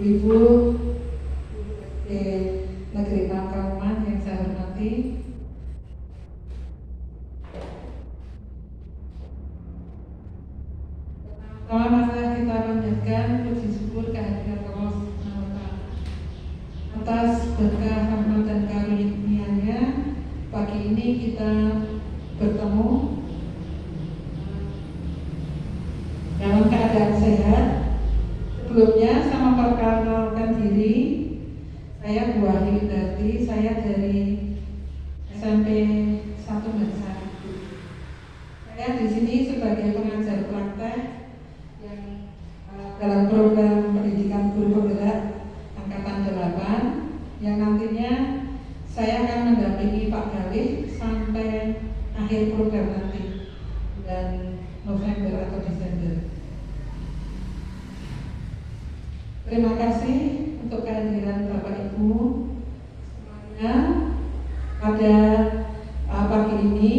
Ibu Negeri Kauman yang saya hormati, pertama-tama kita panjatkan puji syukur kehadirat Allah SWT atas berkah rahmat dan karunia-Nya. Pagi ini kita bertemu dalam keadaan sehat. Sebelumnya saya memperkenalkan diri, saya Bu Ahli Widarti, saya dari SMP 1 Mansari. Saya di sini sebagai pengajar praktek yang dalam program pendidikan guru penggerak angkatan 8, yang nantinya saya akan mendampingi Pak Galih sampai akhir program nanti bulan November atau Desember. Terima kasih untuk kehadiran Bapak Ibu semuanya pada pagi ini.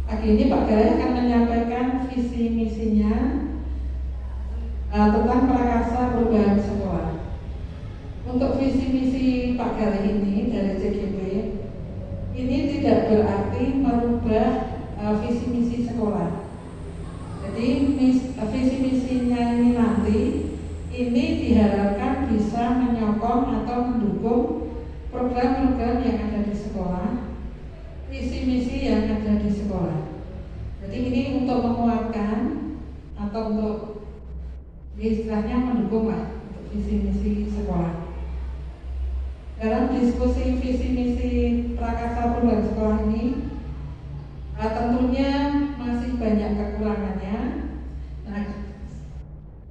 Pagi ini Pak Galih akan menyampaikan visi misinya tentang prakarsa perubahan sekolah. Untuk visi misi Pak Galih ini dari CGP ini tidak berarti merubah visi misi sekolah. Jadi visi misinya ini nanti ini diharapkan bisa menyokong atau mendukung program-program yang ada di sekolah, visi misi yang ada di sekolah. Jadi ini untuk menguatkan atau untuk istilahnya mendukung lah untuk visi misi sekolah. Dalam diskusi visi misi prakarsa perubahan sekolah ini tentunya masih banyak kekurangannya. Nah,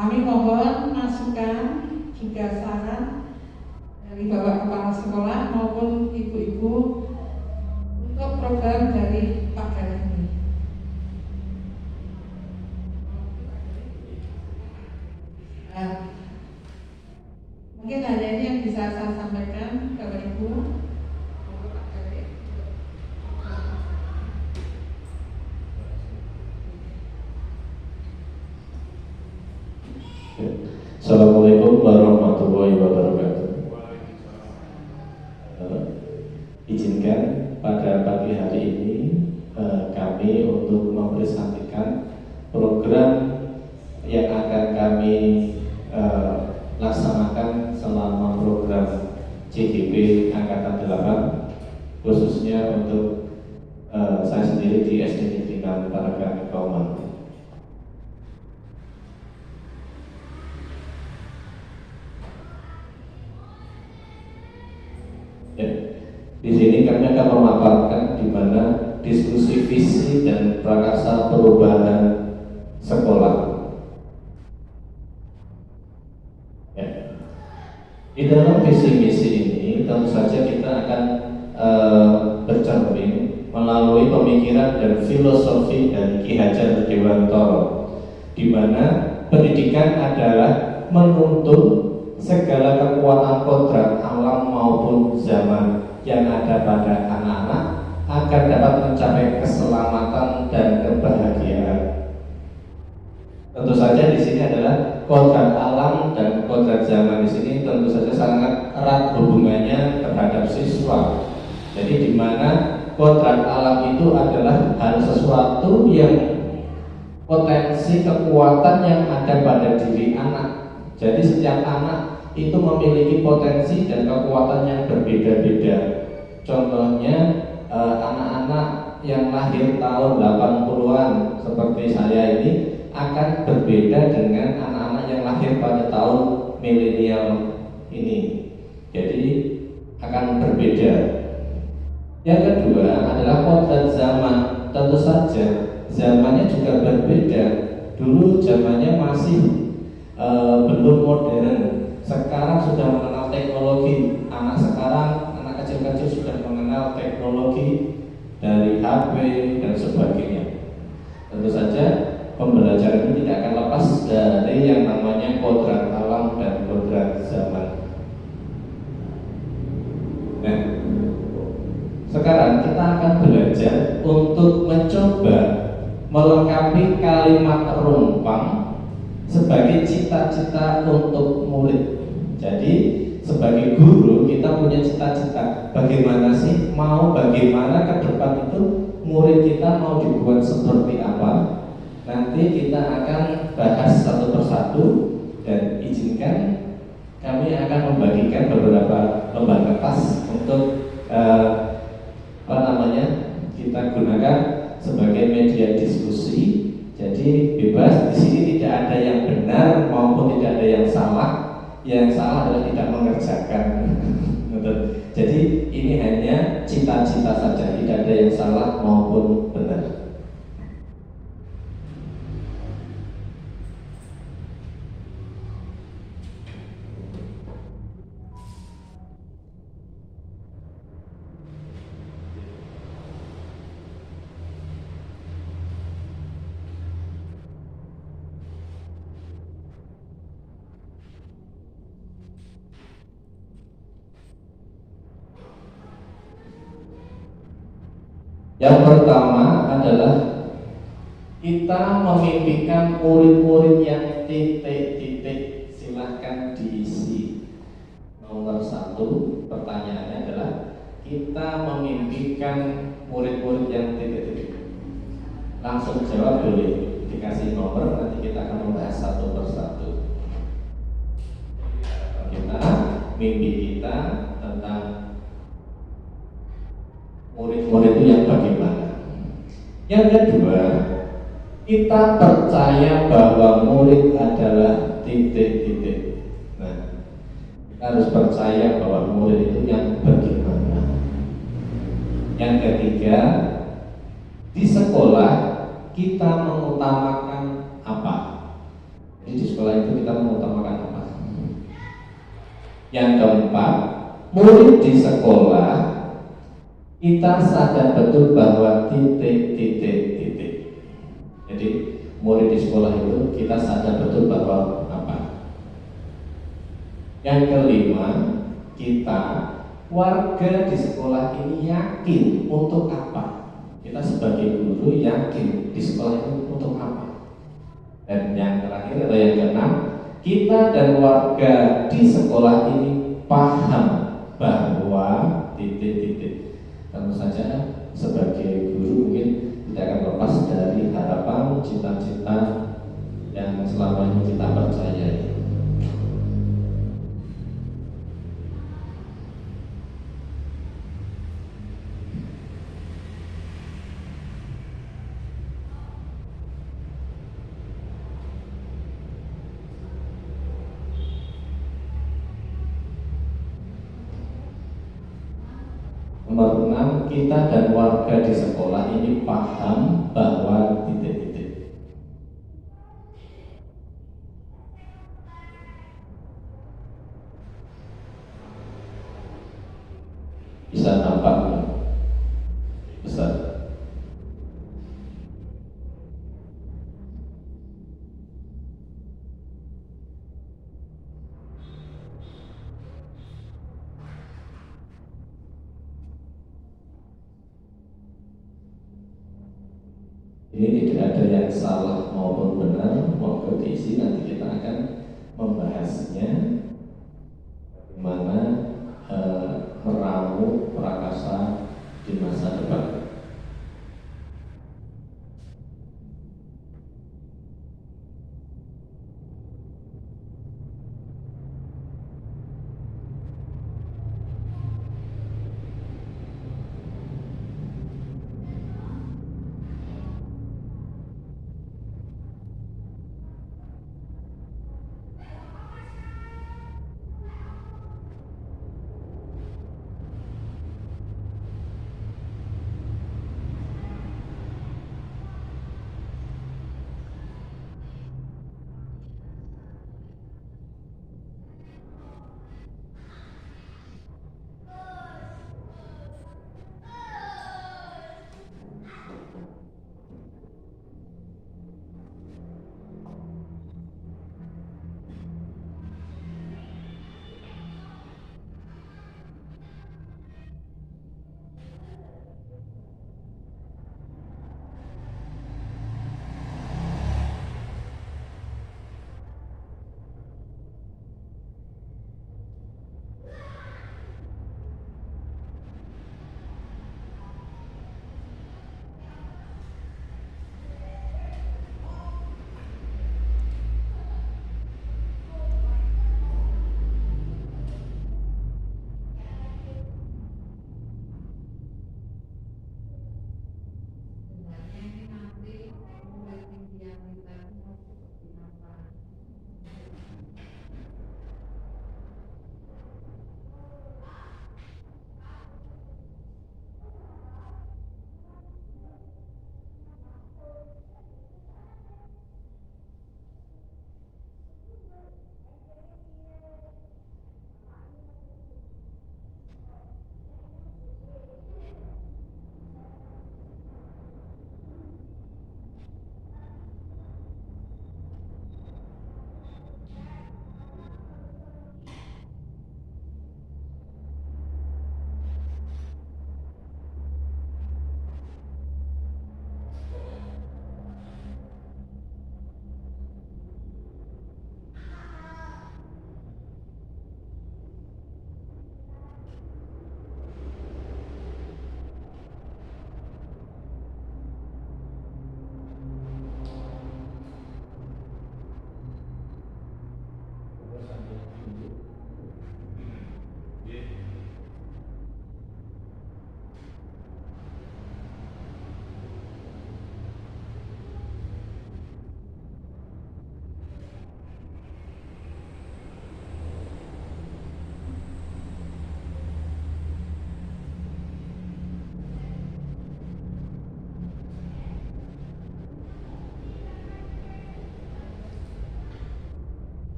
kami mohon masukan juga saran dari Bapak Kepala Sekolah maupun ibu-ibu untuk program dari Pak Galih ini. Mungkin hanya ini yang bisa saya sampaikan Bapak Ibu. Assalamualaikum warahmatullahi wabarakatuh. Izinkan pada pagi hari ini kami untuk mempresentasikan program yang akan kami laksanakan selama program CGP Angkatan 8, khususnya untuk saya sendiri di SD Negeri 6 Paraga Kauman. Di sini kami akan memaparkan di mana diskusi visi dan prakarsa perubahan sekolah. Di dalam visi misi ini tentu saja kita akan bercermin melalui pemikiran dan filosofi dari Ki Hajar Dewantara, di mana pendidikan adalah menuntun segala kekuatan kodrat alam maupun zaman yang ada pada anak-anak agar dapat mencapai keselamatan dan kebahagiaan. Tentu saja di sini adalah kodrat alam dan kodrat zaman. Di sini tentu saja sangat erat hubungannya terhadap siswa. Jadi di mana kodrat alam itu adalah hal sesuatu yang potensi kekuatan yang ada pada diri anak. Jadi setiap anak itu memiliki potensi dan kekuatan yang berbeda-beda. Contohnya anak-anak yang lahir tahun 80-an seperti saya ini akan berbeda dengan anak-anak yang lahir pada tahun milenial ini. Jadi akan berbeda. Yang kedua adalah kodrat zaman. Tentu saja zamannya juga berbeda. Dulu zamannya masih belum modern. Sekarang sudah mengenal teknologi. Anak sekarang, anak kecil-kecil sudah mengenal teknologi dari HP dan sebagainya. Tentu saja pembelajaran ini tidak akan lepas dari yang namanya kodrat alam dan kodrat zaman. Nah, sekarang kita akan belajar untuk mencoba melengkapi kalimat rumpang sebagai cita cita-cita untuk murid. Jadi sebagai guru kita punya cita-cita. Bagaimana sih bagaimana ke depan itu murid kita mau dibuat seperti apa? Nanti kita akan bahas satu persatu dan izinkan kami akan membagikan beberapa lembar kertas untuk kita gunakan sebagai media diskusi. Jadi bebas, di sini tidak ada yang benar maupun tidak ada yang salah. Yang salah adalah tidak mengerjakan. Jadi ini hanya cita-cita saja, tidak ada yang salah maupun benar. Yang pertama adalah kita memimpikan murid-murid yang titik-titik. Silahkan diisi. Nomor 1 pertanyaannya adalah kita memimpikan murid-murid yang titik-titik. Langsung jawab boleh, dikasih nomor, nanti kita akan membahas satu persatu. Kita mimpi kita tentang murid-murid itu yang bagaimana. Yang kedua, kita percaya bahwa murid adalah titik-titik. Nah, kita harus percaya bahwa murid itu yang bagaimana. Yang ketiga, di sekolah kita mengutamakan apa? Jadi di sekolah itu kita mengutamakan apa? Yang keempat, murid di sekolah kita sadar betul bahwa titik-titik. Jadi murid di sekolah itu kita sadar betul bahwa apa? Yang kelima, kita warga di sekolah ini yakin untuk apa? Kita sebagai guru yakin di sekolah itu untuk apa? Dan yang terakhir atau yang keenam, kita dan warga di sekolah ini paham bahwa titik-titik. Tentu saja sebagai guru mungkin tidak akan lepas dari harapan, cita-cita yang selama ini kita percayai. Nomor 6, kita dan warga di sekolah ini paham bahwa titik-titik. Bisa nampak besar. Ini tidak ada yang salah maupun benar, monggo diisi, nanti kita akan membahasnya bagaimana meramu prakasa di masa depan.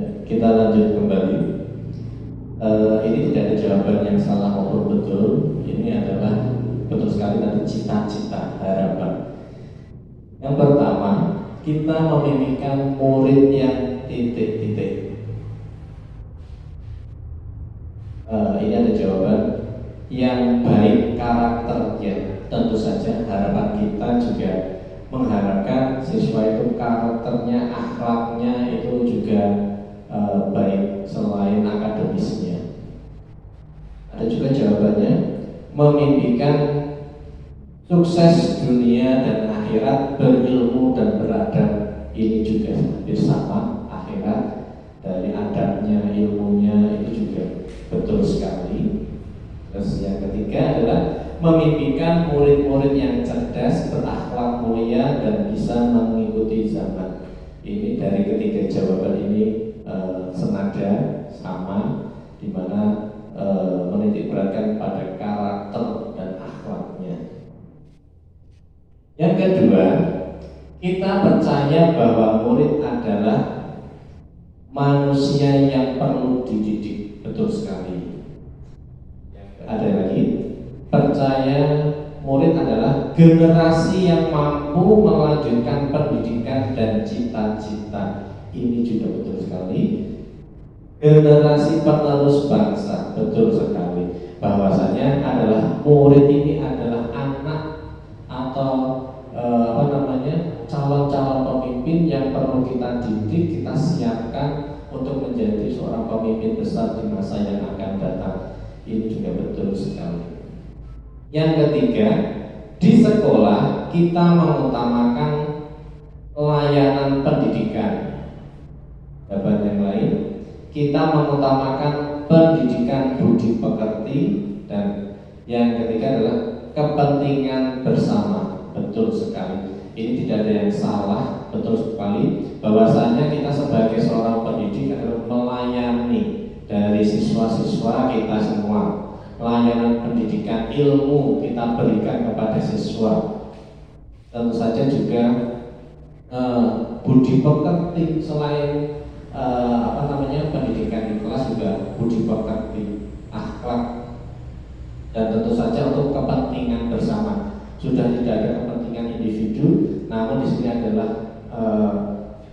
Ya, kita lanjut kembali. Ini tidak ada jawaban yang salah maupun betul. Ini adalah betul sekali tadi cita-cita, harapan. Yang pertama, kita memimpikan murid yang titik-titik. Ini ada jawaban yang baik karakternya. Tentu saja harapan kita juga mengharapkan siswa itu karakternya, akhlaknya itu juga baik selain akademisnya. Ada juga jawabannya memimpikan sukses dunia dan akhirat, berilmu dan beradab. Ini juga hampir sama, akhirat dari adabnya, ilmunya itu juga betul sekali. Terus yang ketiga adalah memimpikan murid-murid yang cerdas, berakhlak mulia dan bisa mengikuti zaman. Ini dari ketiga jawaban ini senada, sama, di mana menitik beratkan pada karakter dan akhlaknya. Yang kedua, kita percaya bahwa murid adalah manusia yang perlu dididik. Betul sekali. Ada lagi, percaya murid adalah generasi yang mampu melanjutkan pendidikan dan cita-cita. Ini juga betul sekali. Generasi penerus bangsa, betul sekali. Bahwasanya adalah murid ini adalah anak atau calon-calon pemimpin yang perlu kita didik, kita siapkan untuk menjadi seorang pemimpin besar di masa yang akan datang. Ini juga betul sekali. Yang ketiga, di sekolah kita mengutamakan layanan pendidikan. Jawaban yang lain, kita mengutamakan pendidikan budi pekerti, dan yang ketiga adalah kepentingan bersama. Betul sekali. Ini tidak ada yang salah, betul sekali. Bahwasanya kita sebagai seorang pendidik adalah melayani dari siswa-siswa kita semua. Layanan pendidikan, ilmu kita berikan kepada siswa. Tentu saja juga budi pekerti, selain pendidikan di kelas juga budi pekerti, akhlak, dan tentu saja untuk kepentingan bersama. Sudah tidak ada kepentingan individu, namun di sini adalah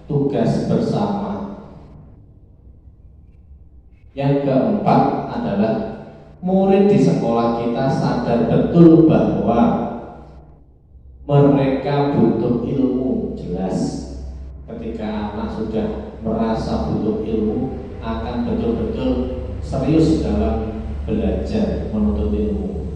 tugas bersama. Yang keempat adalah murid di sekolah kita sadar betul bahwa mereka butuh ilmu. Jelas, ketika anak sudah merasa butuh ilmu, akan betul-betul serius dalam belajar menuntut ilmu.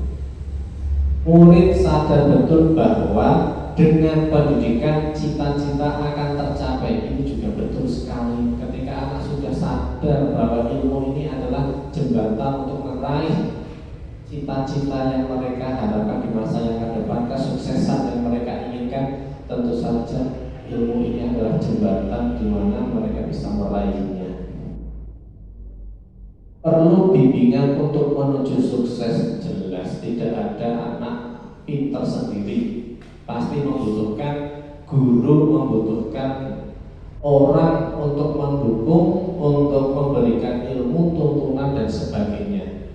Murid sadar betul bahwa dengan pendidikan cita-cita akan tercapai. Ini juga betul sekali. Ketika anak sudah sadar bahwa ilmu ini adalah jembatan untuk meraih cita-cita yang mereka harapkan di masa yang akan depan, kesuksesan yang mereka inginkan, tentu saja ilmu ini adalah jembatan di mana mereka bisa meraihnya. Perlu bimbingan untuk menuju sukses. Jelas, tidak ada anak pintar sendiri. Pasti membutuhkan guru, membutuhkan orang untuk mendukung, untuk memberikan ilmu, tuntunan dan sebagainya.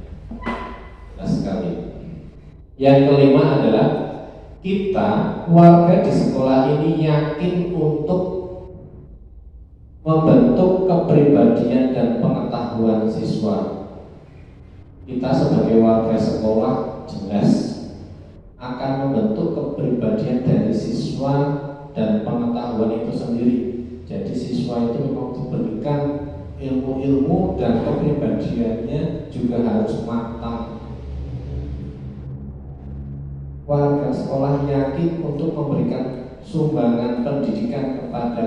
Jelas sekali. Yang kelima adalah kita warga di sekolah ini yakin untuk membentuk kepribadian dan pengetahuan siswa. Kita sebagai warga sekolah jelas akan membentuk kepribadian dari siswa dan pengetahuan itu sendiri. Jadi siswa itu memang diberikan ilmu-ilmu dan kepribadiannya juga harus matang. Warga sekolah yakin untuk memberikan sumbangan pendidikan kepada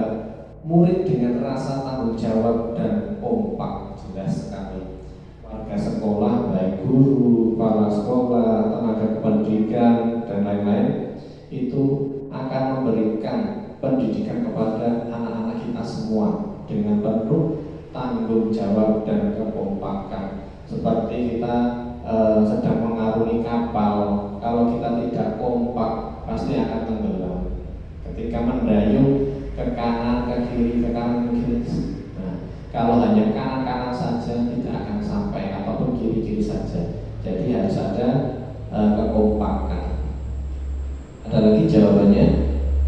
murid dengan rasa tanggung jawab dan kompak. Jelas sekali. Warga sekolah, baik guru, kepala sekolah, tenaga kependidikan, dan lain-lain, itu akan memberikan pendidikan kepada anak-anak kita semua dengan penuh tanggung jawab dan kekompakan. Seperti kita sedang mengarungi kapal, kalau kita tidak kompak pasti akan tenggelam. Ketika mendayung ke kanan, ke kiri, ke kanan, ke kiri, nah, Kalau hanya kanan-kanan saja tidak akan sampai, ataupun kiri-kiri saja. Jadi harus ada kekompakan. Ada lagi jawabannya,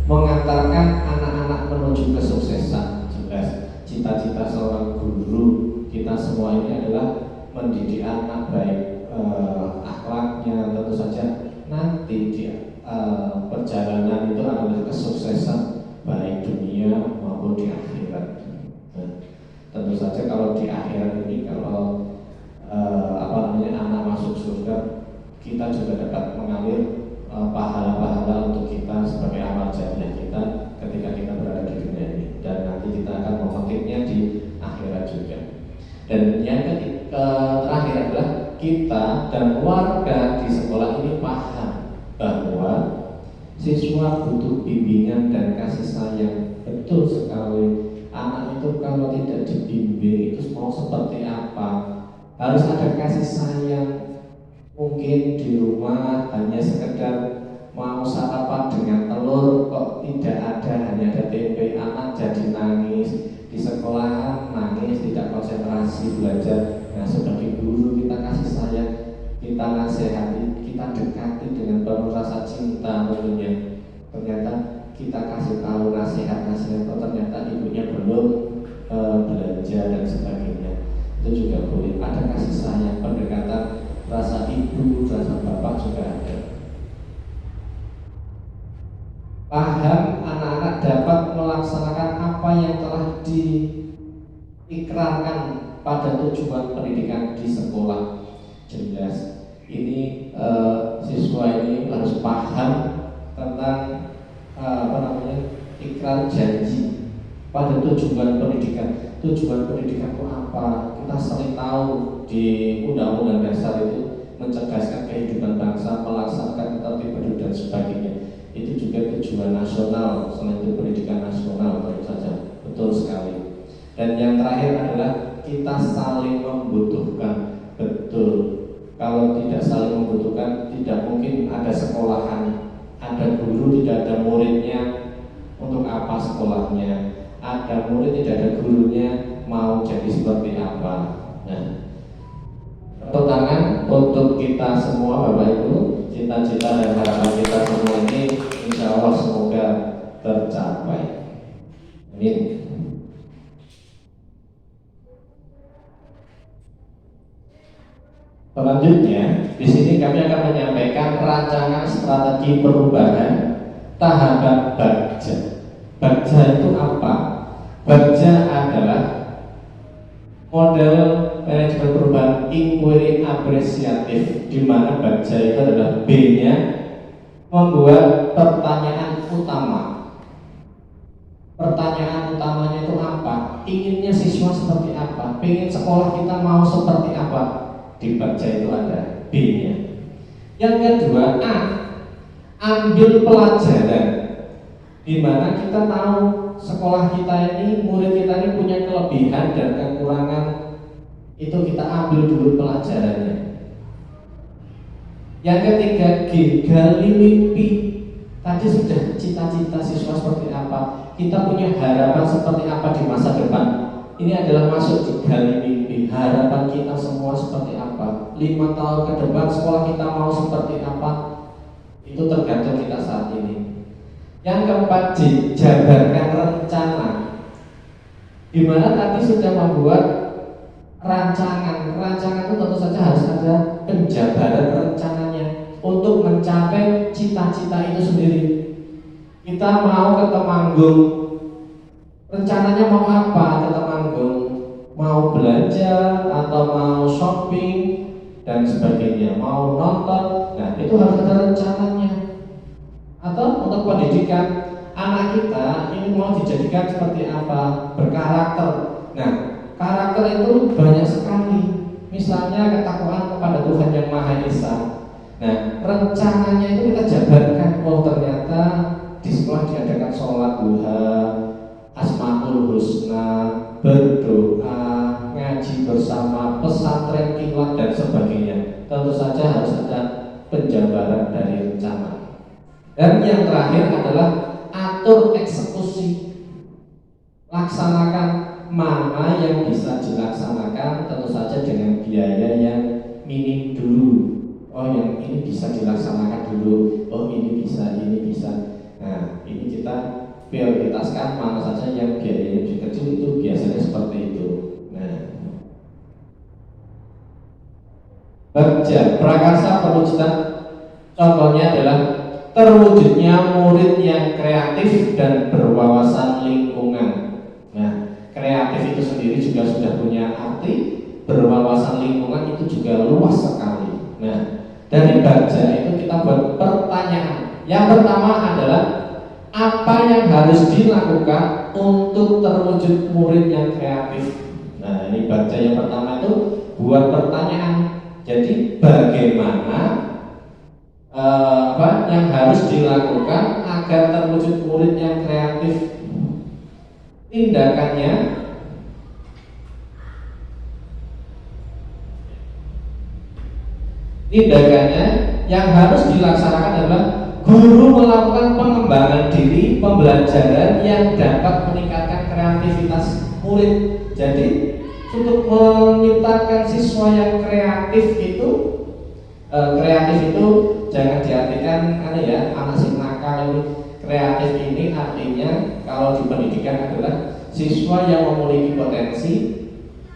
mengantarkan anak-anak menuju kesuksesan. Jelas cita-cita seorang guru kita semua ini adalah mendidik anak baik akhlaknya, tentu saja nanti di perjalanan itu adalah kesuksesan baik dunia maupun di akhirat. Tentu saja kalau di akhirat ini kalau anak masuk surga, kita juga dapat mengalir pahala-pahala untuk kita sebagai amal jariah kita ketika kita berada di dunia ini, dan nanti kita akan memetiknya di akhirat juga. Dan yang terakhir adalah kita dan warga di sekolah ini paham bahwa siswa butuh bimbingan dan kasih sayang. Betul sekali. Anak itu kalau tidak dibimbing itu mau seperti apa? Harus ada kasih sayang. Mungkin di rumah hanya sekedar mau sarapan dengan telur kok tidak ada, hanya ada tempe, anak jadi nangis. Di sekolahan nangis, tidak konsentrasi belajar. Nah, sebagai guru kita kasih sayang, kita nasihati, kita dekati dengan penuh rasa cinta tentunya. Ternyata kita kasih tahu nasihat-nasihat, ternyata ibunya belum belanja dan sebagainya. Itu juga boleh. Ada kasih sayang, pendekatan rasa ibu, rasa bapak juga ada. Paham anak-anak dapat melaksanakan apa yang telah diikrarkan pada tujuan pendidikan di sekolah. Jelas ini siswa ini harus paham tentang ikrar janji pada tujuan pendidikan. Tujuan pendidikan itu apa? Kita sering tahu di Undang-Undang Dasar itu mencerdaskan kehidupan bangsa, melaksanakan ketertiban hidup dan sebagainya. Itu juga tujuan nasional, selain itu pendidikan nasional tentu saja. Betul sekali. Dan yang terakhir adalah kita saling membutuhkan. Betul. Kalau tidak saling membutuhkan, tidak mungkin ada sekolahan. Ada guru tidak ada muridnya, untuk apa sekolahnya? Ada murid tidak ada gurunya, mau jadi seperti apa? Nah, tepuk tangan untuk kita semua Bapak Ibu. Cita-cita dan harapan kita semua ini insya Allah semoga tercapai. Amin. Selanjutnya, di sini kami akan menyampaikan rancangan strategi perubahan tahapan Bagja. Bagja itu apa? Bagja adalah model manajemen perubahan inquiry apresiatif, di mana Bagja itu adalah B-nya membuat pertanyaan utama. Pertanyaan utamanya itu apa? Inginnya siswa seperti apa? Pengen sekolah kita mau seperti apa? Di Bagja itu ada B-nya. Yang kedua, A, ambil pelajaran, di mana kita tahu sekolah kita ini, murid kita ini punya kelebihan dan kekurangan, itu kita ambil dulu pelajarannya. Yang ketiga, G, gali mimpi. Tadi sudah cita-cita siswa seperti apa, kita punya harapan seperti apa di masa depan. Ini adalah masuk di gali mimpi. Harapan kita semua seperti apa, 5 tahun ke depan sekolah kita mau seperti apa, itu tergantung kita saat ini. Yang keempat, J, jabarkan rencana, di mana tadi sudah membuat rancangan. Rancangan itu tentu saja harus ada penjabaran rencananya untuk mencapai cita-cita itu sendiri. Kita mau ke Temanggung, rencananya mau apa ke Temanggung? Mau belanja atau mau shopping dan sebagainya, mau nonton. Nah, itu harus ada rencananya. Atau untuk pendidikan, anak kita ini mau dijadikan seperti apa, berkarakter. Nah, karakter itu banyak sekali. Misalnya ketakwaan kepada Tuhan Yang Maha Esa. Nah, rencananya itu kita jabarkan. Oh, ternyata di sekolah diadakan sholat duha, Asmaul Husna, berdoa, ngaji bersama, pesantren kilat dan sebagainya. Tentu saja harus ada penjabaran dari rencana. Dan yang terakhir adalah atur eksekusi. Laksanakan mana yang bisa dilaksanakan, tentu saja dengan biaya yang minim dulu. Oh, yang ini bisa dilaksanakan dulu. Oh, ini bisa, ini bisa. Nah, ini kita prioritaskan mana saja yang biayanya lebih kecil, itu biasanya seperti itu. Nah, Bagja prakarsa perwujudan contohnya adalah terwujudnya murid yang kreatif dan berwawasan lingkungan. Nah, kreatif itu sendiri juga sudah punya arti, berwawasan lingkungan itu juga luas sekali. Nah, dari Bagja itu kita buat pertanyaan. Yang pertama adalah apa yang harus dilakukan untuk terwujud murid yang kreatif. Nah, ini Bagja yang pertama itu buat pertanyaan. Jadi bagaimana apa yang harus dilakukan agar terwujud murid yang kreatif? Tindakannya yang harus dilaksanakan adalah guru melakukan pengembangan diri, pembelajaran yang dapat meningkatkan kreativitas murid. Jadi untuk menciptakan siswa yang kreatif itu jangan diartikan anak si nakal. Kreatif ini artinya kalau di pendidikan adalah siswa yang memiliki potensi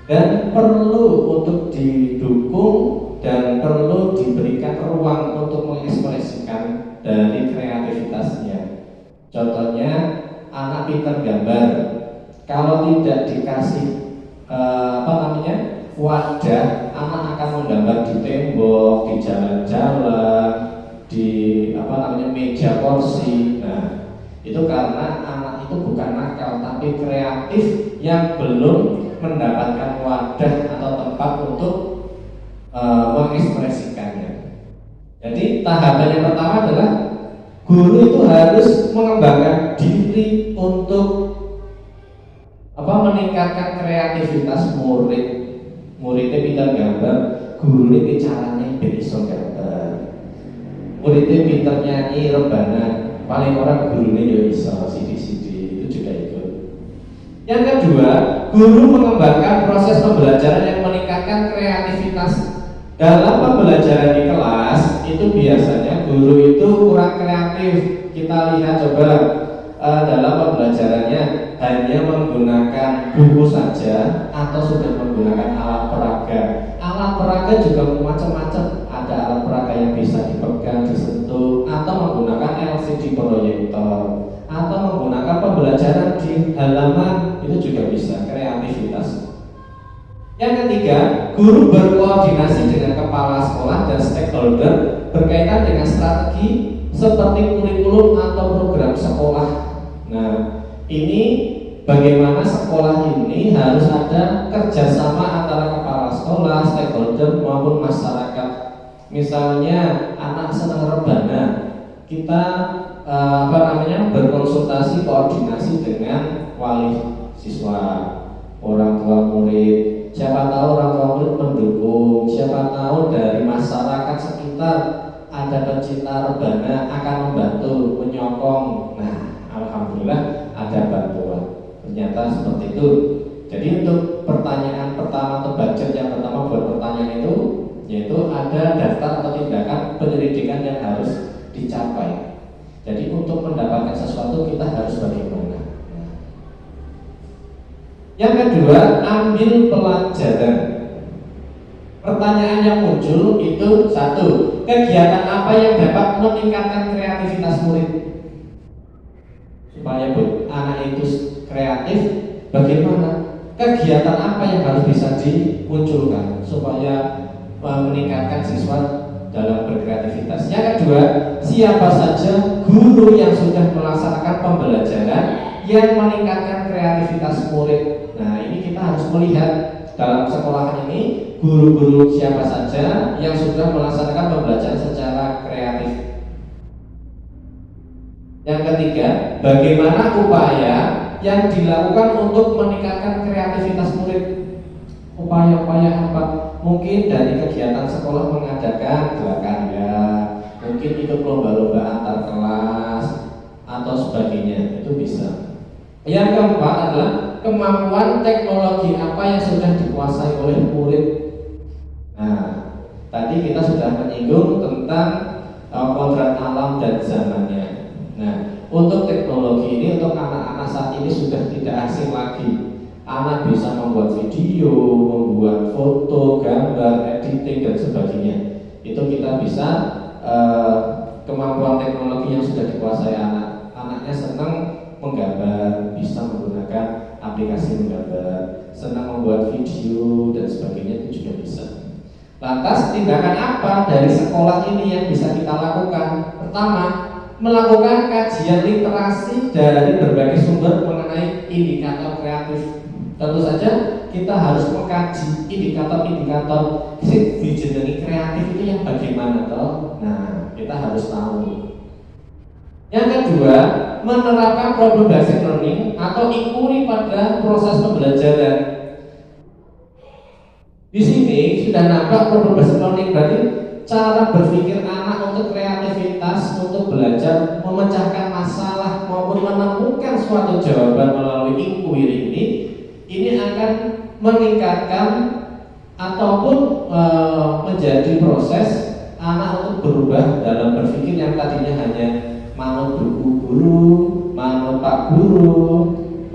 dan perlu untuk didukung dan perlu diberikan ruang untuk mengekspresikan dari kreativitasnya. Contohnya anak pintar gambar, kalau tidak dikasih wadah, anak akan menggambar di tembok, di jalan-jalan, di meja kursi. Nah, itu karena anak itu bukan nakal tapi kreatif yang belum mendapatkan wadah atau tempat untuk mengekspresikannya. Jadi tahapan yang pertama adalah guru itu harus mengembangkan diri untuk meningkatkan kreativitas murid. Muridnya pintar gambar, guru ini caranya bisa gambar. Muridnya pintar nyanyi rebana, paling orang gurunya ya bisa sidi-sidi, itu juga ikut. Yang kedua, guru mengembangkan proses pembelajaran yang meningkatkan kreativitas. Dalam pembelajaran di kelas itu biasanya guru itu kurang kreatif. Kita lihat coba dalam pembelajarannya hanya menggunakan buku saja atau sudah menggunakan alat peraga. Alat peraga juga macam-macam. Ada alat peraga yang bisa dipegang, disentuh, atau menggunakan LCD proyektor, atau menggunakan pembelajaran di halaman, itu juga bisa kreativitas. Yang ketiga, guru berkoordinasi dengan kepala sekolah dan stakeholder berkaitan dengan strategi seperti kurikulum atau program sekolah. Nah, ini bagaimana sekolah ini harus ada kerjasama antara kepala sekolah, stakeholder maupun masyarakat. Misalnya anak senang rebana, kita berkonsultasi koordinasi dengan wali siswa, orang tua murid. Siapa tahu orang tua murid mendukung, siapa tahu dari masyarakat sekitar ada pecinta rebana akan membantu menyokong. Nah, alhamdulillah ada bantuan. Ternyata seperti itu. Jadi untuk pertanyaan pertama atau budget yang pertama buat pertanyaan itu, yaitu ada daftar atau tindakan penyelidikan yang harus dicapai. Jadi untuk mendapatkan sesuatu kita harus bagaimana? Yang kedua, ambil pelajaran. Pertanyaan yang muncul itu satu, kegiatan apa yang dapat meningkatkan kreativitas murid? Supaya anak itu kreatif, bagaimana? Kegiatan apa yang harus bisa dimunculkan supaya meningkatkan siswa dalam berkreativitas? Yang kedua, siapa saja guru yang sudah melaksanakan pembelajaran yang meningkatkan kreativitas murid? Nah, ini kita harus melihat dalam sekolahan ini guru-guru siapa saja yang sudah melaksanakan pembelajaran secara kreatif. Yang ketiga, bagaimana upaya yang dilakukan untuk meningkatkan kreativitas murid? Upaya-upaya apa? Mungkin dari kegiatan sekolah mengadakan prakarya, mungkin ikut lomba-lomba antar kelas atau sebagainya, itu bisa. Yang keempat adalah kemampuan teknologi apa yang sudah dikuasai oleh murid. Nah, tadi kita sudah menyinggung tentang kodrat alam dan zamannya. Nah, untuk teknologi ini, untuk anak-anak saat ini sudah tidak asing lagi. Anak bisa membuat video, membuat foto, gambar, editing dan sebagainya. Itu kita bisa kemampuan teknologi yang sudah dikuasai anak. Anaknya senang menggambar, bisa menggunakan aplikasi menggambar, senang membuat video dan sebagainya, itu juga bisa. Lantas tindakan apa dari sekolah ini yang bisa kita lakukan? Pertama, melakukan kajian literasi dari berbagai sumber mengenai indikator kreatif. Tentu saja kita harus mengkaji indikator-indikator visionary kreatif itu yang bagaimana toh. Nah, kita harus tahu. Yang kedua, menerapkan problem based learning atau inquiry pada proses pembelajaran. Di sini sudah nampak problem based learning, berarti cara berpikir anak untuk kreativitas, untuk belajar memecahkan masalah maupun menemukan suatu jawaban melalui inquiry ini akan meningkatkan ataupun menjadi proses anak untuk berubah dalam berpikir yang tadinya hanya manut buku guru, manut pak guru,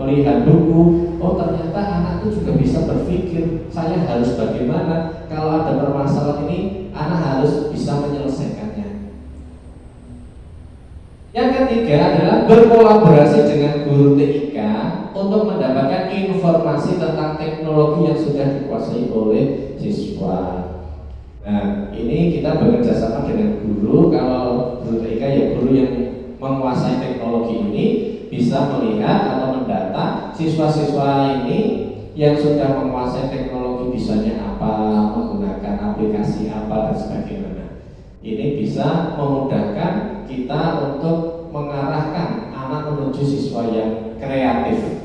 melihat buku. Oh, ternyata anak itu juga bisa berpikir, saya harus bagaimana kalau ada permasalahan ini, anak harus bisa menyelesaikannya. Yang ketiga adalah berkolaborasi dengan guru TIK untuk mendapatkan informasi tentang teknologi yang sudah dikuasai oleh siswa. Nah, ini kita bekerja sama dengan guru. Kalau guru TIK ya guru yang menguasai teknologi ini bisa melihat atau mendata siswa-siswa ini yang sudah menguasai teknologi, bisanya apa, menggunakan aplikasi apa dan sebagainya. Ini bisa memudahkan kita untuk mengarahkan anak menuju siswa yang kreatif.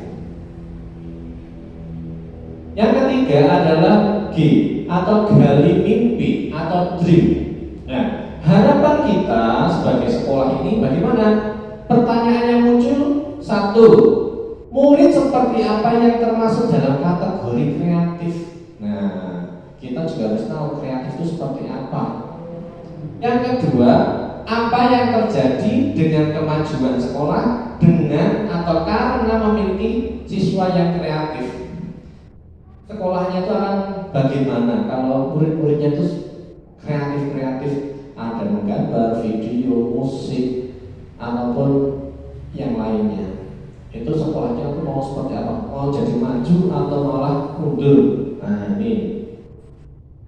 Yang ketiga adalah G atau gali mimpi atau dream. Nah, harapan kita sebagai sekolah ini bagaimana? Pertanyaannya muncul, satu, murid seperti apa yang termasuk dalam kategori kreatif? Nah, kita juga harus tahu kreatif itu seperti apa. Yang kedua, apa yang terjadi dengan kemajuan sekolah dengan atau karena memiliki siswa yang kreatif? Sekolahnya itu akan bagaimana kalau murid-muridnya itu kreatif, ada menggambar, video, musik, ataupun yang lainnya. Itu sekolahnya itu mau seperti apa? Mau jadi maju atau malah mundur? Nah, ini.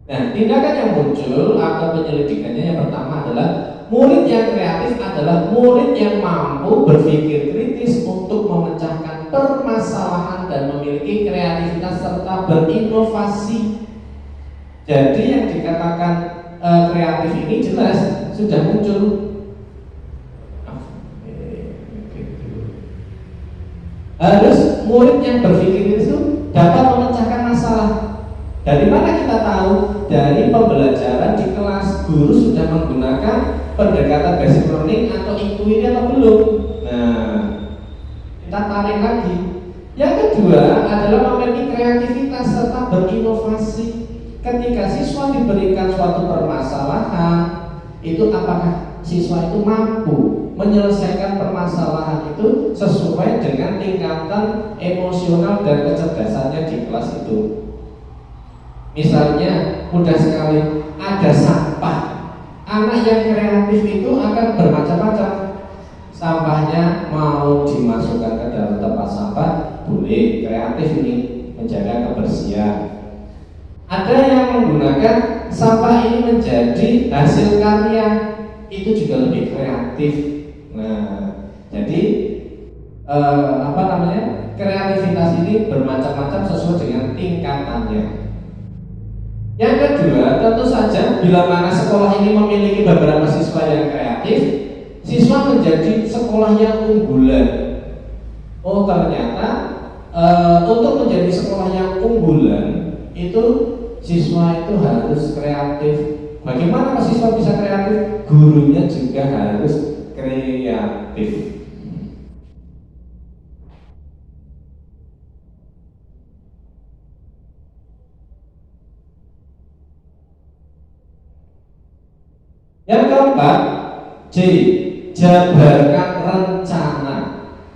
Nah, tindakan yang muncul atau penyelidikannya yang pertama adalah murid yang kreatif adalah murid yang mampu berpikir kritis untuk memecahkan permasalahan dan memiliki kreativitas serta berinovasi. Jadi yang dikatakan kreatif ini jelas sudah muncul. Harus murid yang berpikir itu dapat memecahkan masalah. Dari mana kita tahu? Dari pembelajaran di kelas, guru sudah menggunakan pendekatan basic learning atau inquiry atau belum? Nah, kita tarik lagi. Yang kedua adalah memiliki kreativitas serta berinovasi. Ketika siswa diberikan suatu permasalahan, itu apakah siswa itu mampu menyelesaikan permasalahan itu sesuai dengan tingkatan emosional dan kecerdasannya di kelas itu. Misalnya mudah sekali, ada sampah. Anak yang kreatif itu akan bermacam-macam. Sampahnya mau dimasukkan ke dalam tempat sampah, boleh, kreatif ini menjaga kebersihan. Ada yang menggunakan sampah ini menjadi hasil karya, itu juga lebih kreatif. Nah, jadi kreativitas ini bermacam-macam sesuai dengan tingkatannya. Yang kedua, tentu saja bila mana sekolah ini memiliki beberapa siswa yang kreatif, siswa menjadi sekolah yang unggulan. Oh, ternyata untuk menjadi sekolah yang unggulan itu siswa itu harus kreatif. Bagaimana kalau siswa bisa kreatif? Gurunya juga harus kreatif. Yang keempat, J, jabarkan rencana.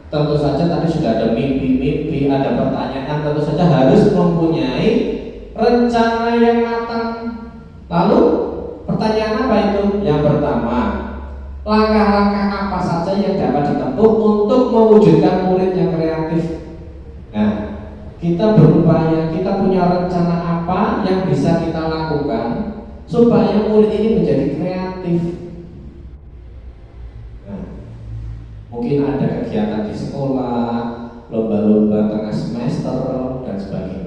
Tentu saja tadi sudah ada mimpi-mimpi, ada pertanyaan, tentu saja harus mempunyai rencana yang matang. Lalu pertanyaan apa itu? Yang pertama, langkah-langkah apa saja yang dapat ditempuh untuk mewujudkan murid yang kreatif? Nah, kita berupaya, kita punya rencana apa yang bisa kita lakukan supaya murid ini menjadi kreatif. Nah, mungkin ada kegiatan di sekolah, lomba-lomba tengah semester dan sebagainya.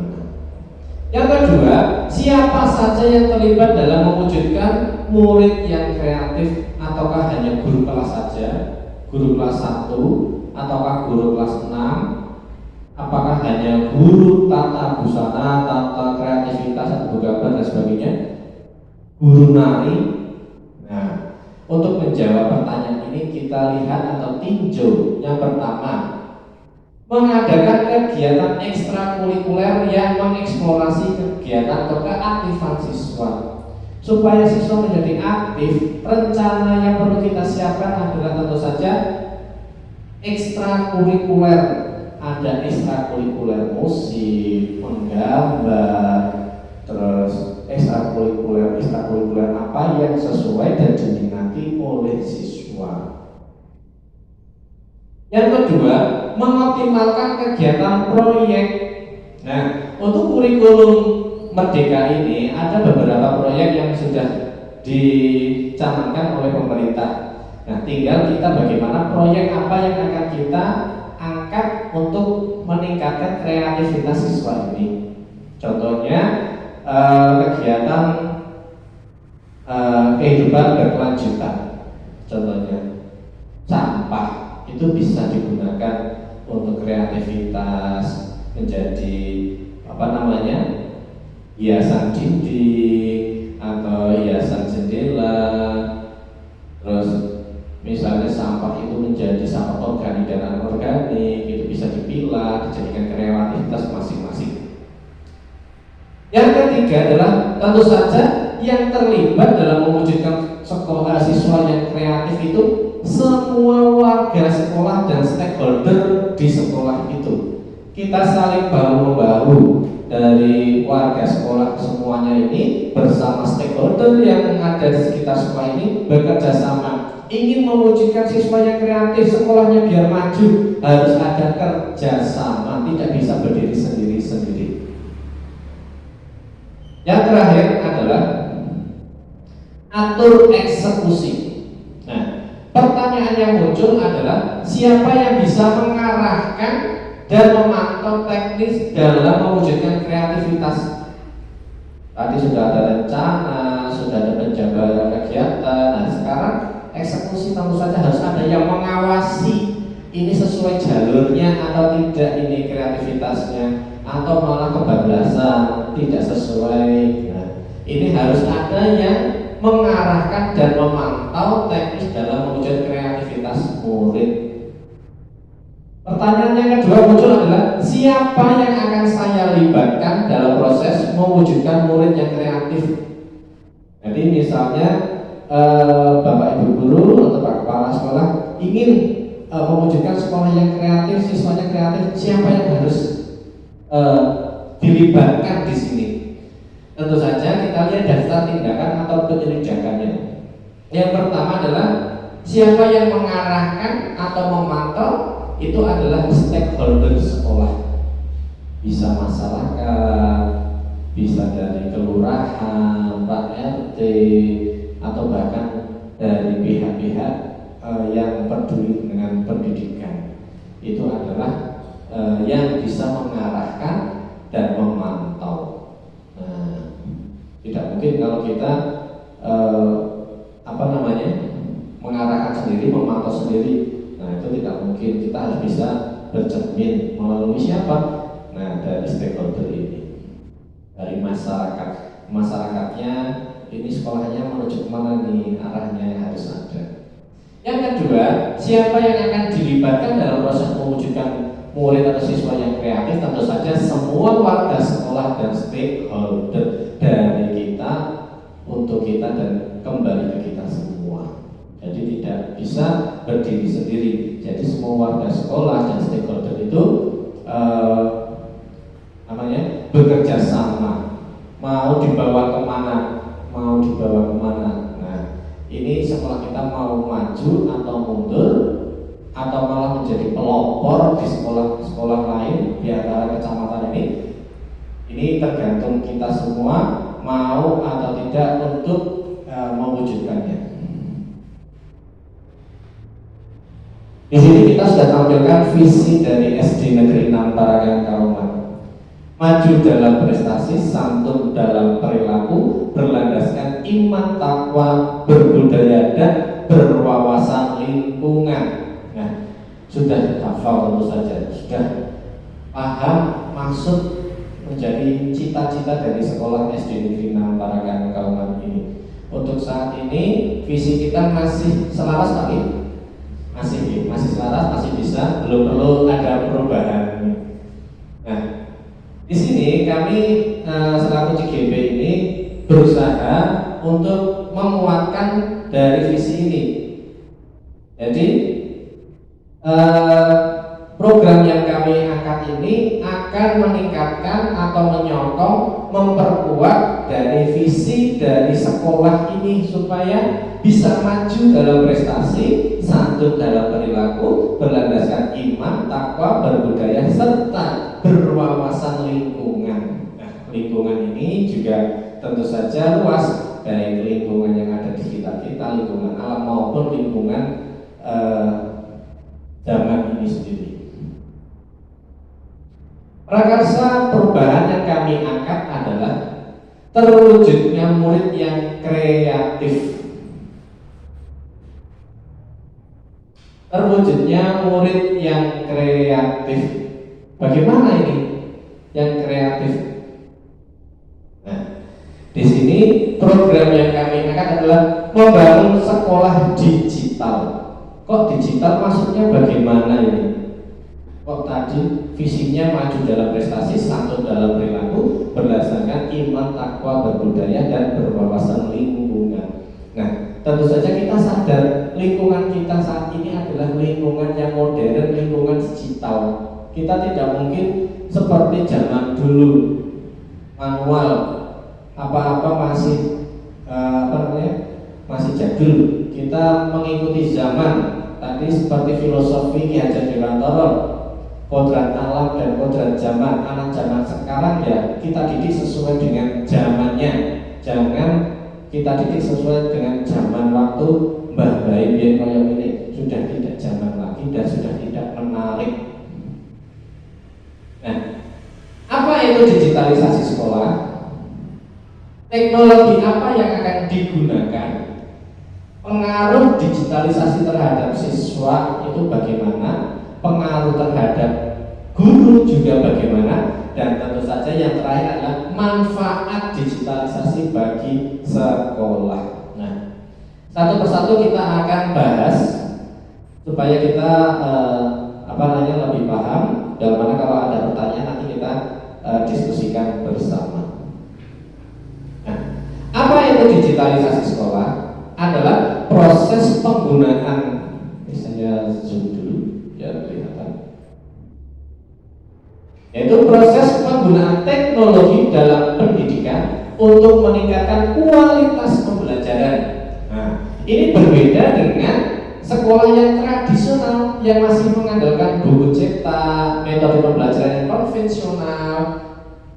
Yang kedua, siapa saja yang terlibat dalam mewujudkan murid yang kreatif? Ataukah hanya guru kelas saja, guru kelas 1, ataukah guru kelas 6? Apakah hanya guru tata busana, tata kreativitas, atau gambar dan sebagainya? Guru nari? Nah, untuk menjawab pertanyaan ini kita lihat atau tinjau. Yang pertama, mengadakan kegiatan ekstrakurikuler yang mengeksplorasi kegiatan atau keaktifan siswa. Supaya siswa menjadi aktif, rencana yang perlu kita siapkan adalah tentu saja ekstrakurikuler. Ada ekstrakurikuler musik, menggambar, terus ekstrakurikuler apa yang sesuai dan diminati oleh siswa. Yang kedua, mengoptimalkan kegiatan proyek. Nah, untuk kurikulum Merdeka ini ada beberapa proyek yang sudah dicanangkan oleh pemerintah. Nah, tinggal kita bagaimana proyek apa yang akan kita angkat untuk meningkatkan kreativitas siswa ini. Contohnya kegiatan kehidupan berkelanjutan. Contohnya sampah itu bisa digunakan untuk kreativitas, menjadi hiasan dinding atau hiasan jendela. Terus misalnya sampah itu menjadi sampah organik dan anorganik, itu bisa dipilah, dijadikan kreativitas masing-masing. Yang ketiga adalah tentu saja yang terlibat dalam mewujudkan sekolah siswa yang kreatif itu semua warga sekolah dan stakeholder di sekolah itu. Kita saling bahu-membahu dari warga sekolah semuanya ini bersama stakeholder yang ada di sekitar sekolah ini bekerja sama. Ingin mewujudkan siswa yang kreatif, sekolahnya biar maju, harus ada kerjasama, tidak bisa berdiri sendiri-sendiri. Yang terakhir adalah atur eksekusi. Nah, pertanyaan yang muncul adalah siapa yang bisa mengarahkan dan memantau teknis dalam mewujudkan kreativitas. Tadi sudah ada rencana, sudah ada penjabaran kegiatan. Nah, sekarang eksekusi tentu saja harus ada yang mengawasi ini sesuai jalurnya atau tidak ini kreativitasnya, atau malah kebablasan, tidak sesuai. Nah, ini harus ada yang mengarahkan dan memantau teknis dalam mewujudkan kreativitas murid. Pertanyaan yang kedua muncul adalah siapa yang akan saya libatkan dalam proses mewujudkan murid yang kreatif. Jadi misalnya Bapak Ibu guru atau Pak Kepala Sekolah ingin mewujudkan sekolah yang kreatif, siswanya kreatif, siapa yang harus dilibatkan di sini? Tentu saja kita lihat daftar tindakan atau penindakannya. Yang pertama adalah siapa yang mengarahkan atau memantau, itu adalah stakeholder sekolah. Bisa masyarakat, bisa dari kelurahan, Pak RT, atau bahkan dari pihak-pihak yang peduli dengan pendidikan. Itu adalah yang bisa mengarahkan dan memantau. Nah, tidak mungkin kalau kita mengarahkan sendiri, memantau sendiri. Nah, itu tidak mungkin. Kita harus bisa bercermin melalui siapa? Nah, dari stakeholder ini, dari masyarakat. Masyarakatnya ini sekolahnya menuju kemana nih, arahnya harus ada. Yang kedua, siapa yang akan dilibatkan dalam proses mewujudkan murid atau siswa yang kreatif? Tentu saja semua warga sekolah dan stakeholder, dari kita, untuk kita, dan kembali ke kita semua. Jadi tidak bisa berdiri sendiri. Jadi semua warga sekolah dan stakeholder itu bekerja sama. Mau dibawa kemana? Nah, ini sekolah kita mau maju atau mundur, atau malah menjadi pelopor di sekolah-sekolah lain di antara kecamatan ini tergantung kita semua mau atau tidak untuk mewujudkannya. Di sini kita sudah tampilkan visi dari SD Negeri 6 Parakan Kauman. Maju dalam prestasi, santun dalam perilaku, berlandaskan iman, takwa, berbudaya dan berwawasan lingkungan. Nah, sudah hafal tentu saja, sudah paham maksud menjadi cita-cita dari sekolah SD Negeri 6 Parakan Kauman ini. Untuk saat ini visi kita masih selaras kali, masih selaras, masih bisa, belum perlu ada perubahan. Nah, di sini kami selaku CGB ini berusaha untuk menguatkan dari visi ini. Jadi program yang kami angkat ini akan meningkatkan atau menyokong, memperkuat dari visi dari sekolah ini supaya bisa maju dalam prestasi, santun dalam perilaku, berlandaskan iman, takwa, berbudaya serta berwawasan lingkungan. Nah, lingkungan ini juga tentu saja luas, baik lingkungan yang ada di sekitar kita, lingkungan alam maupun lingkungan zaman ini sendiri. Prakarsa perubahan yang kami angkat adalah terwujudnya murid yang kreatif. Terwujudnya murid yang kreatif. Bagaimana ini yang kreatif? Nah, di sini program yang kami angkat adalah membangun sekolah digital. Kok digital maksudnya bagaimana ini? Kok tadi visinya maju dalam prestasi, santun dalam perilaku, berdasarkan iman, takwa, berbudaya dan berwawasan lingkungan. Nah, tentu saja kita sadar lingkungan kita saat ini adalah lingkungan yang modern, lingkungan digital. Kita tidak mungkin seperti zaman dulu manual, apa-apa masih masih jadul. Kita mengikuti zaman. Tadi seperti filosofi Ki Hajar Dewantara, kodrat alam dan kodrat zaman. Anak zaman sekarang ya kita didik sesuai dengan zamannya. Jangan kita didik sesuai dengan zaman waktu Mbah Bayi biyen kaya ini. Sudah tidak zaman lagi dan sudah tidak menarik. Nah, apa itu digitalisasi sekolah? Teknologi apa yang akan digunakan? Pengaruh digitalisasi terhadap siswa itu bagaimana? Pengaruh terhadap guru juga bagaimana? Dan tentu saja yang terakhir adalah manfaat digitalisasi bagi sekolah. Nah, satu persatu kita akan bahas supaya kita lebih paham. Dan mana kalau ada pertanyaan nanti kita diskusikan bersama. Nah, apa itu digitalisasi sekolah? Adalah proses penggunaan, saya zoom dulu ya kelihatan, yaitu proses penggunaan teknologi dalam pendidikan untuk meningkatkan kualitas pembelajaran. Nah, ini berbeda dengan sekolah yang tradisional yang masih mengandalkan buku cetak, metode pembelajaran yang konvensional.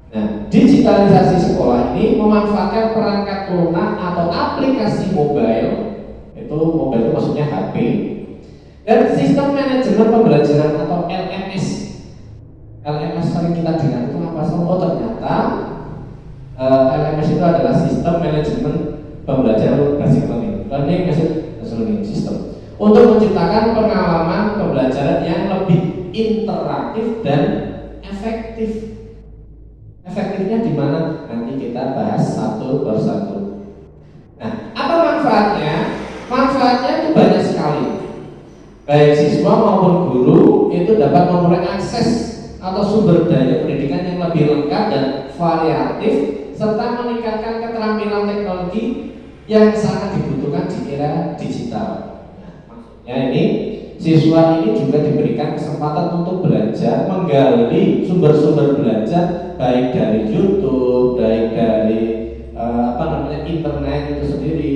Nah, digitalisasi sekolah ini memanfaatkan perangkat lunak atau aplikasi mobile, itu mobile itu maksudnya HP, dan sistem manajemen pembelajaran atau LMS. LMS sering kita dengar itu apa? Oh ternyata LMS itu adalah sistem manajemen pembelajaran basic learning system, untuk menciptakan pengalaman pembelajaran yang lebih interaktif dan efektif. Efektifnya di mana? Nanti kita bahas satu persatu. Nah, apa manfaatnya? Manfaatnya itu banyak sekali. Baik siswa maupun guru itu dapat memperoleh akses atau sumber daya pendidikan yang lebih lengkap dan variatif, serta meningkatkan keterampilan teknologi yang sangat dibutuhkan di era digital. Ya, ini siswa ini juga diberikan kesempatan untuk belajar, menggali sumber-sumber belajar baik dari YouTube, baik dari internet itu sendiri.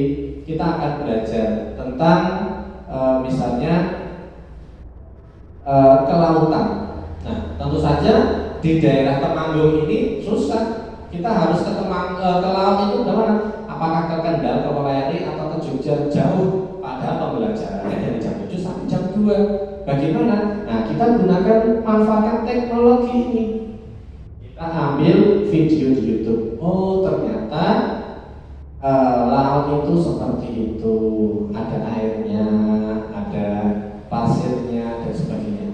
Kita akan belajar tentang misalnya kelautan. Nah, tentu saja di daerah Temanggung ini susah. Kita harus ke laut itu kemana? Apakah ke Kendal, ke Weleri, atau ke Jogja? Jauh. Padahal pembelajarannya dari jam 7 sampai jam 2. Bagaimana? Nah, kita gunakan, manfaatkan teknologi ini. Kita ambil video di YouTube. Oh, ternyata laut itu seperti itu. Ada airnya, ada pasirnya, dan sebagainya.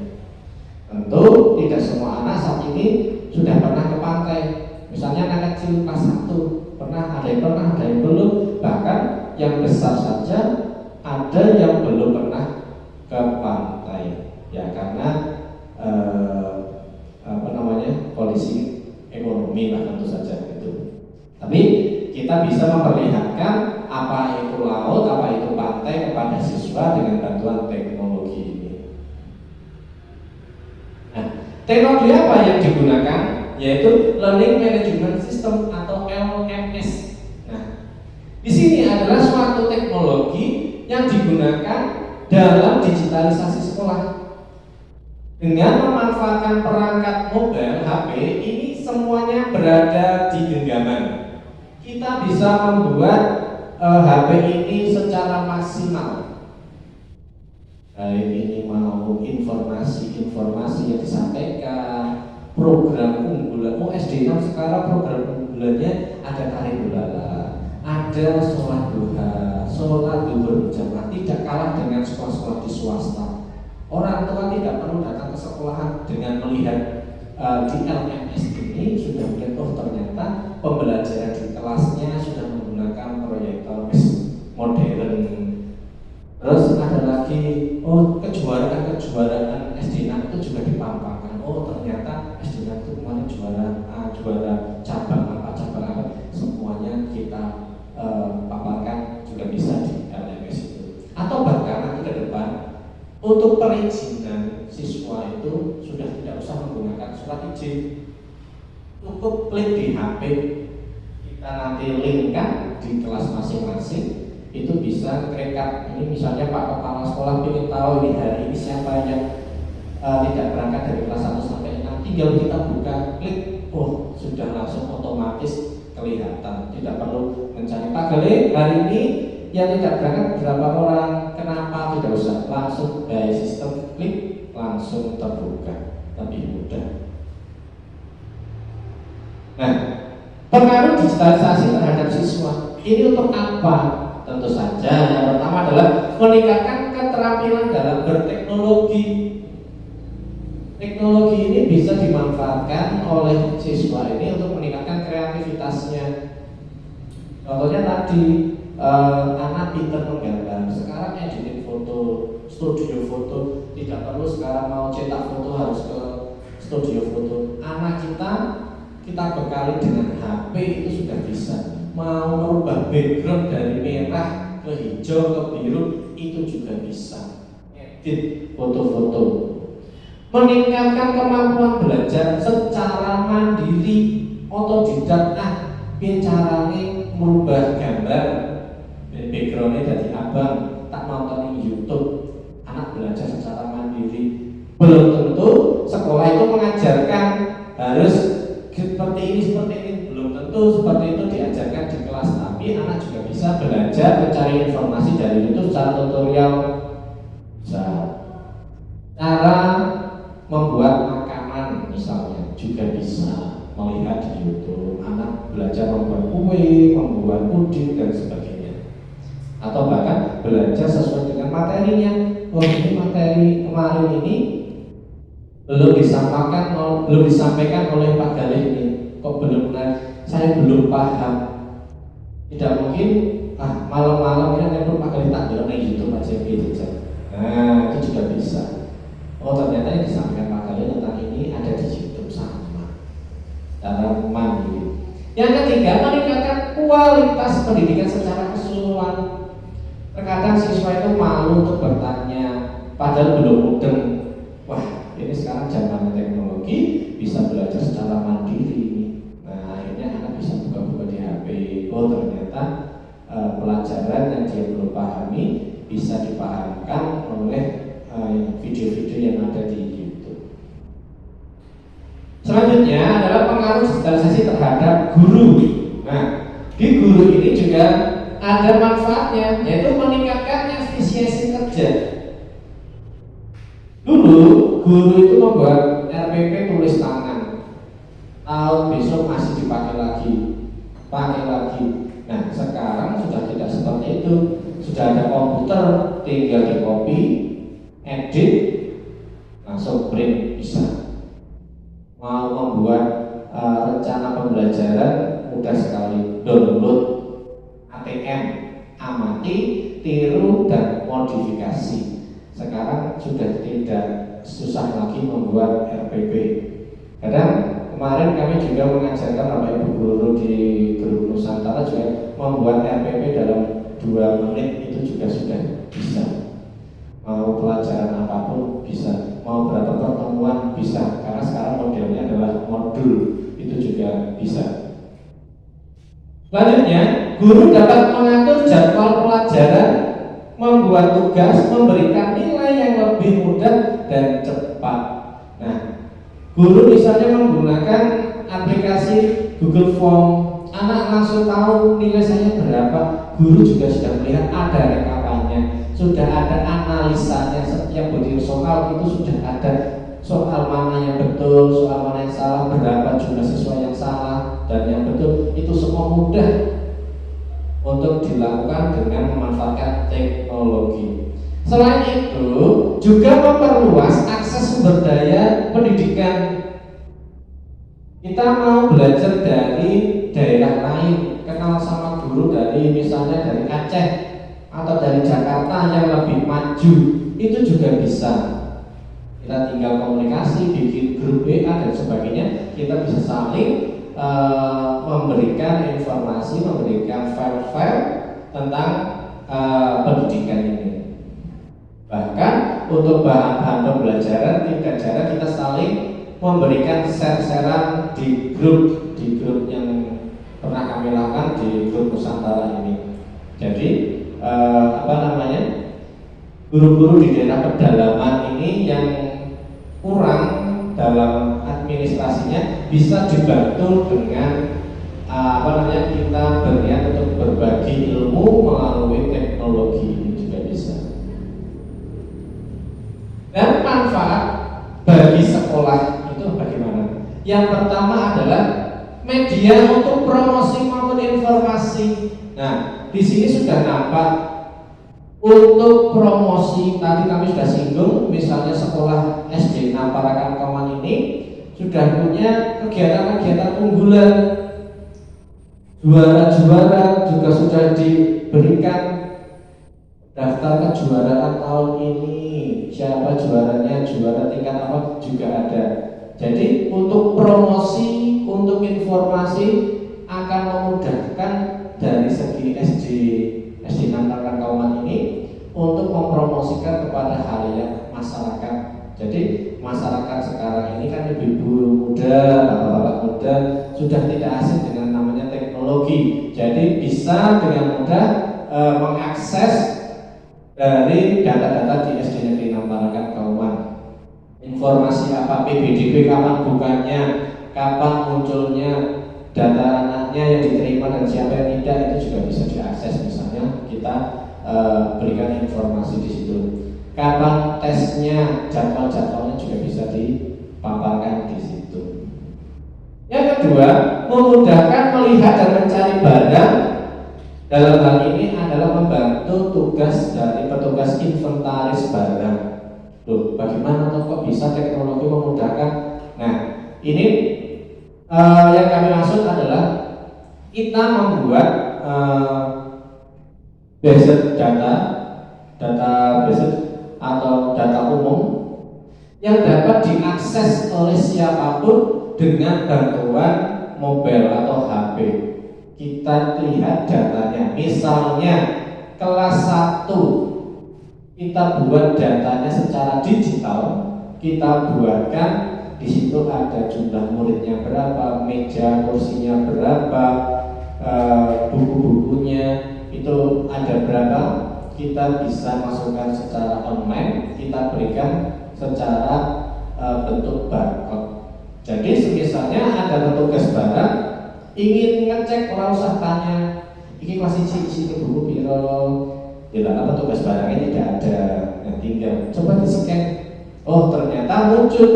Tentu tidak semua anak saat ini sudah pernah ke pantai. Misalnya anak kecil kelas 1 pernah, ada yang belum. Bahkan yang besar saja ada yang belum pernah ke pantai. Ya, karena kondisi ekonomi lah tentu saja itu. Tapi kita bisa memperlihatkan apa itu laut, apa itu pantai kepada siswa dengan bantuan teknologi ini. Nah, teknologi apa yang digunakan? Yaitu Learning Management System atau LMS. Nah, di sini adalah suatu teknologi yang digunakan dalam digitalisasi sekolah. Dengan memanfaatkan perangkat mobile HP, ini semuanya berada di genggaman. Kita bisa membuat HP ini secara maksimal. Baik ini mau informasi yang disampaikan, program unggulan. SD6 sekarang program unggulannya ada tari bulala, ada sholat duha, sholat duhur berjamaah, tidak kalah dengan sekolah-sekolah di swasta. Orang tua tidak perlu datang ke sekolahan dengan melihat di LMS ini sudah melihat, oh ternyata pembelajaran di kelasnya sudah menggunakan proyektor modern. Terus ada lagi, oh kejuaraan SD6 itu juga dipampangkan. Oh ternyata SD6 itu kemarin juara A, juara cabang apa, semuanya kita paparkan juga bisa di LMS itu. Atau bahkan nanti ke depan untuk perizinan siswa itu sudah tidak usah menggunakan surat izin, cukup klik di HP, kita nanti linkkan di kelas masing-masing. Itu bisa rekap. Ini misalnya Pak Kepala Sekolah ingin tahu ini hari ini siapa yang tidak berangkat dari kelas 1 sampai 6, tinggal kita buka, klik, oh sudah langsung otomatis kelihatan. Tidak perlu mencari Pak Gale hari ini yang tidak berangkat berapa orang, kenapa, tidak usah, langsung by sistem klik langsung terbuka, lebih mudah. Nah, pengaruh digitalisasi terhadap siswa ini untuk apa? Tentu saja yang pertama adalah meningkatkan keterampilan dalam berteknologi. Teknologi ini bisa dimanfaatkan oleh siswa ini untuk meningkatkan kreativitasnya. Contohnya tadi anak pintar menggambar, sekarang editing foto, studio foto, tidak perlu sekarang mau cetak foto harus ke studio foto. Anak kita bekali dengan HP itu sudah bisa. Mau merubah background dari merah ke hijau ke biru itu juga bisa. Edit foto-foto. Meningkatkan kemampuan belajar secara mandiri, otodidak. Caranya merubah gambar backgroundnya dari abang tak nonton YouTube, anak belajar secara mandiri. Belum tentu sekolah itu mengajarkan harus seperti ini, belum tentu seperti itu diajarkan di kelas, tapi anak juga bisa belajar mencari informasi dari YouTube secara tutorial. Cara membuat makanan misalnya juga bisa melihat di YouTube. Anak belajar membuat kue, membuat puding dan sebagainya. Atau bahkan belajar sesuai dengan materinya. Oh ini materi kemarin ini belum disampaikan oleh Pak Galih ini. Kok saya belum paham. Tidak mungkin malam-malam ini nanti Pak Galih tak bilang di YouTube aja gitu. Nah itu juga bisa. Oh ternyata yang disampaikan Pak Galih tentang ini ada di YouTube sama. Cara mandiri. Yang ketiga, meningkatkan kualitas pendidikan secara keseluruhan. Terkadang siswa itu malu untuk bertanya, padahal belum mudeng. Wah, ini sekarang zaman teknologi, bisa belajar secara mandiri. Nah, akhirnya anak bisa buka-buka di HP. Oh, ternyata pelajaran yang dia belum pahami bisa dipahamkan oleh video-video yang ada di YouTube. Selanjutnya adalah pengaruh digitalisasi terhadap guru. Nah, di guru ini juga ada manfaatnya, yaitu meningkatkan efisiensi kerja. Dulu guru itu membuat RPP tulis tangan, tahun besok masih dipakai lagi, pakai lagi. Nah, sekarang sudah tidak seperti itu. Sudah ada komputer, tinggal di copy, edit, langsung print bisa. Mau membuat rencana pembelajaran mudah sekali. Download ATM, amati, tiru, dan modifikasi. Sekarang sudah tidak susah lagi membuat RPP. Kadang kemarin kami juga mengajarkan Bapak Ibu guru di grup Nusantara juga membuat RPP dalam 2 menit itu juga sudah bisa. Mau pelajaran apapun bisa, mau berapa pertemuan bisa, karena sekarang modelnya adalah modul, itu juga bisa. Selanjutnya, guru dapat mengatur jadwal pelajaran, membuat tugas, memberikan nilai yang lebih mudah dan cepat. Nah, guru misalnya menggunakan aplikasi Google Form, anak langsung tahu nilai saya berapa. Guru juga sudah melihat ada rekapannya, sudah ada analisanya. Setiap butir soal itu sudah ada soal mana yang betul, soal mana yang salah, berapa jumlah siswa yang salah dan yang betul. Itu semua mudah untuk dilakukan dengan memanfaatkan teknologi. Selain itu, juga memperluas akses sumber daya pendidikan. Kita mau belajar dari daerah lain, kenal sama guru dari misalnya dari Aceh atau dari Jakarta yang lebih maju, itu juga bisa. Kita tinggal komunikasi, bikin grup WA dan sebagainya. Kita bisa saling memberikan informasi, memberikan file-file tentang pendidikan ini. Bahkan untuk bahan-bahan pembelajaran tidak jarang kita saling memberikan share-sharean di grup yang pernah kami lakukan di grup Nusantara ini. Jadi guru-guru di daerah pedalaman ini yang kurang dalam administrasinya bisa dibantu dengan kita berniat untuk berbagi ilmu melalui teknologi ini juga bisa. Dan manfaat bagi sekolah itu bagaimana? Yang pertama adalah media untuk promosi maupun informasi. Nah, di sini sudah nampak untuk promosi. Tadi kami sudah singgung, misalnya sekolah SD Namparakan Kauman ini sudah punya kegiatan-kegiatan unggulan, juara-juara juga sudah diberikan daftar kejuaraan tahun ini, siapa juaranya, juara tingkat apa juga ada. Jadi untuk promosi, untuk informasi akan memudahkan dari segi SD Namparakan Kauman ini untuk mempromosikan kepada halayak masyarakat. Jadi masyarakat sekarang ini kan ibu-ibu muda, bapak-bapak muda sudah tidak asing dengan namanya teknologi. Jadi bisa dengan mudah mengakses dari data-data di SD Negeri Namparakan Kauman. Informasi apa, PBDB kapan bukanya, kapan munculnya, data anaknya yang diterima dan siapa yang tidak, itu juga bisa diakses. Misalnya kita berikan informasi di situ. Kapan tesnya, jadwal-jadwalnya juga bisa dipaparkan di situ. Yang kedua, memudahkan melihat dan mencari barang. Dalam hal ini adalah membantu tugas dari petugas inventaris barang. Loh, bagaimana kok bisa teknologi memudahkan? Nah, ini yang kami maksud adalah kita membuat basic data basic atau data umum yang dapat diakses oleh siapapun dengan bantuan mobile atau HP. Kita lihat datanya, misalnya kelas 1 kita buat datanya secara digital, kita buatkan di situ ada jumlah muridnya berapa, meja kursinya berapa, buku-bukunya itu ada berapa, kita bisa masukkan secara online, kita berikan secara bentuk barcode. Jadi misalnya ada petugas barang ingin ngecek, orang usah tanya ini masih isi buku piro, tidak apa petugas barangnya tidak ada, nah, tinggal coba di scan, oh ternyata muncul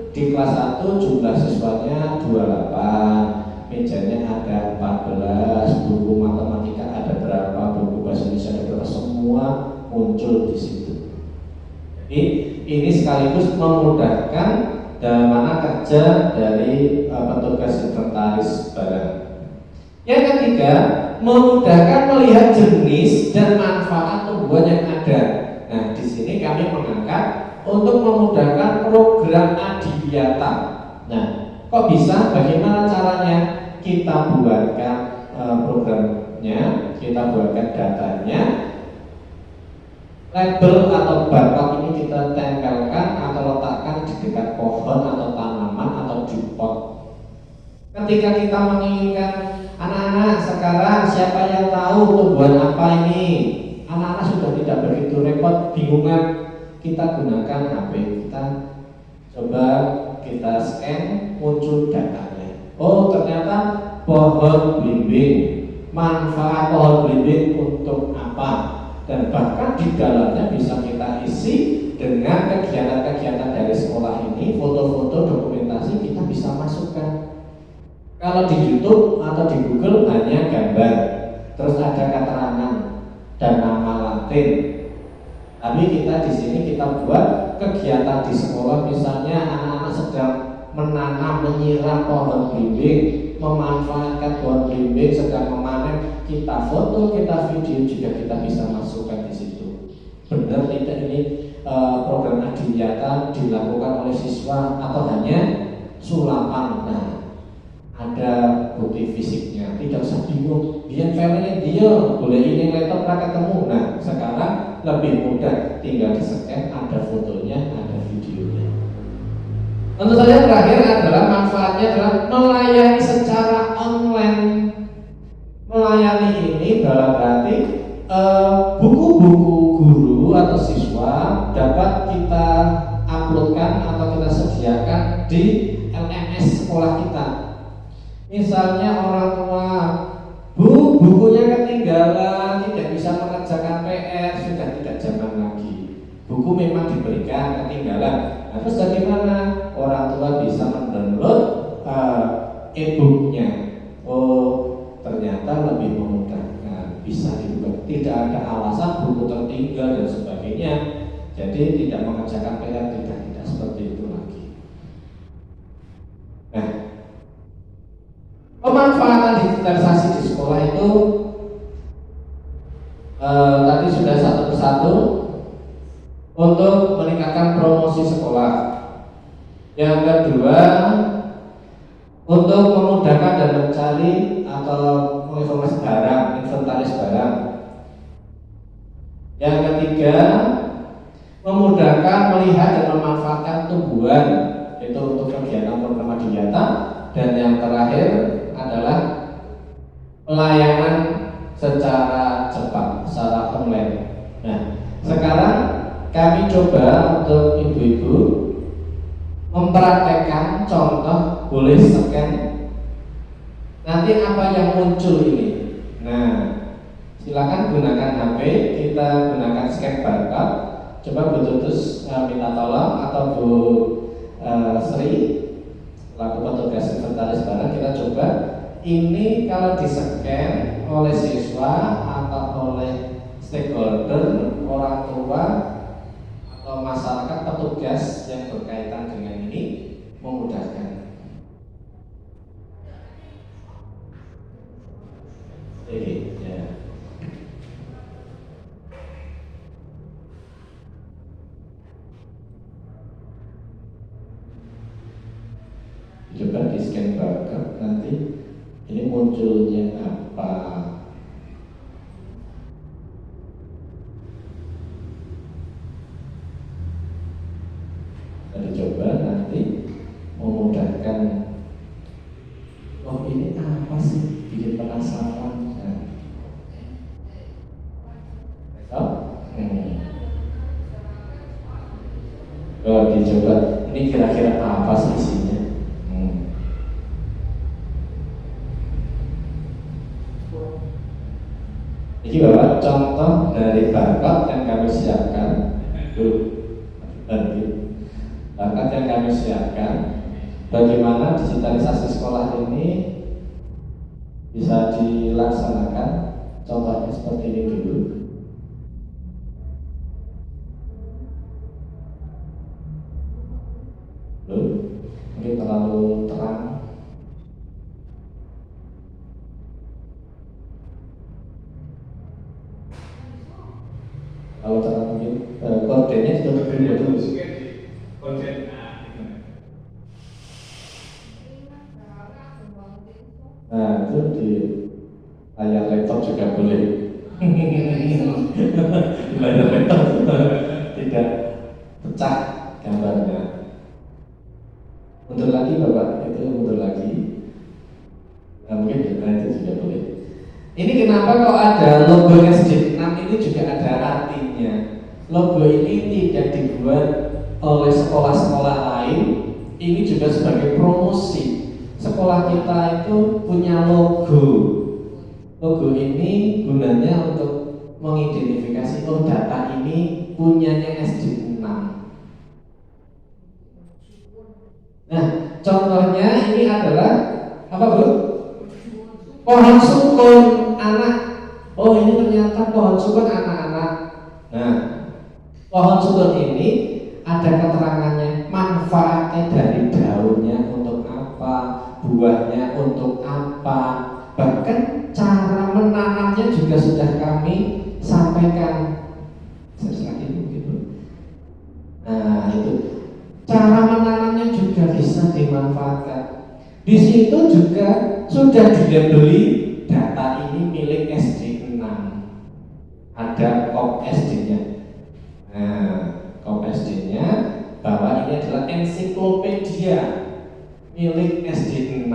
di kelas 1 jumlah siswanya 28, mejanya ada 14, buku matematika ada berapa, buku bahasa Indonesia ada berapa, semua muncul di situ. Jadi ini sekaligus memudahkan dalam mana kerja dari petugas inventaris barang. Yang ketiga, memudahkan melihat jenis dan manfaat tumbuhan yang ada. Nah, di sini kami mengangkat untuk memudahkan program adiwiyata. Nah, kok bisa? Bagaimana caranya? Kita buatkan programnya, kita buatkan datanya, label atau barcode ini kita tempelkan atau letakkan di dekat pohon atau tanaman atau di pot. Ketika kita menginginkan anak-anak sekarang siapa yang tahu tumbuhan apa ini, anak-anak sudah tidak begitu repot, bingungan, kita gunakan HP kita, coba kita scan, muncul datanya. Oh ternyata pohon belimbing, manfaat pohon belimbing untuk apa, dan bahkan di dalamnya bisa kita isi dengan kegiatan-kegiatan dari sekolah ini, foto-foto, dokumentasi kita bisa masukkan. Kalau di YouTube atau di Google hanya gambar, terus ada keterangan dan nama Latin. Tapi kita di sini kita buat kegiatan di sekolah, misalnya anak-anak sedang menanam, menyiram pohon belimbing, memanfaatkan pohon belimbing, sedang memanen, kita foto, kita video juga kita bisa masukkan di situ. Benar tidak ini program adiwiyata dilakukan oleh siswa atau hanya sulapan? Nah, ada bukti fisiknya, tidak usah bingung. Biar filenya dia boleh ini laptop tak ketemu. Nah, sekarang lebih mudah, tinggal di scan, ada fotonya, ada videonya. Tentu saja terakhir adalah manfaatnya adalah melayani secara online. Melayani ini berarti buku-buku guru atau siswa dapat kita uploadkan atau kita sediakan di LMS sekolah kita. Misalnya orang tua, Bu, bukunya ketinggalan, tidak bisa mengerjakan PR, sudah tidak zaman lagi. Buku memang diberikan, ketinggalan. Nah, terus bagaimana? Orang tua bisa mendownload e-booknya. Oh, ternyata lebih memudahkan, bisa dibuka. Tidak ada alasan buku tertinggal dan sebagainya. Jadi tidak mengerjakan PR, tidak seperti itu lagi. Nah, pemanfaatan digitalisasi di sekolah itu tadi sudah satu persatu untuk meningkatkan promosi sekolah. Yang kedua, untuk memudahkan dan mencari atau menginformasi barang, inventaris barang. Yang ketiga, memudahkan melihat dan memanfaatkan tumbuhan, itu untuk kegiatan program adiwiyata. Dan yang terakhir adalah pelayanan secara cepat, secara online. Nah, sekarang kami coba untuk ibu-ibu mempraktekkan contoh, boleh scan. Nanti apa yang muncul ini? Nah, silakan gunakan HP, kita gunakan scan barcode. Coba Bu Tutus minta tolong atau Bu Sri laku petugas inventaris barang, kita coba ini kalau di-scan oleh siswa atau oleh stakeholder, orang tua atau masyarakat, petugas yang berkaitan dengan ini memudahkan. Oke, ya. Coba di scan barcode, nanti ini munculnya apa? penasaran. Oh, dicoba. Ini kira-kira apa sih isinya? Ini Bapak contoh dari barcode yang kami siapkan. Barcode yang kami siapkan. Bagaimana digitalisasi sekolah ini bisa dilaksanakan? Contohnya seperti ini dulu. Mungkin terlalu terang. Kalau terang mungkin koordinatnya sudah berbeda. Nah, itu di layar laptop juga boleh. Di layar laptop tidak pecah gambarnya. Mundur lagi Bapak, itu mundur lagi. Nah, mungkin itu juga boleh. Ini kenapa kok ada logo SD6 ini juga ada artinya. Logo ini tidak dibuat oleh sekolah-sekolah lain. Ini juga sebagai promosi. Sekolah kita itu punya logo. Logo ini gunanya untuk mengidentifikasi data ini punyanya SD6. Nah, contohnya ini adalah apa Bu? Pohon sukun anak. Oh, ini ternyata pohon sukun anak-anak. Nah, pohon sukun ini ada keterangannya, manfaatnya dari daunnya untuk apa, buahnya untuk apa, bahkan cara menanamnya juga sudah kami sampaikan. Nah, itu cara menanamnya juga bisa dimanfaatkan. Di situ juga sudah dilabeli data ini milik SD6. Ada kop SD-nya. Nah, kop SD-nya bahwa ini adalah ensiklopedia milik SD6.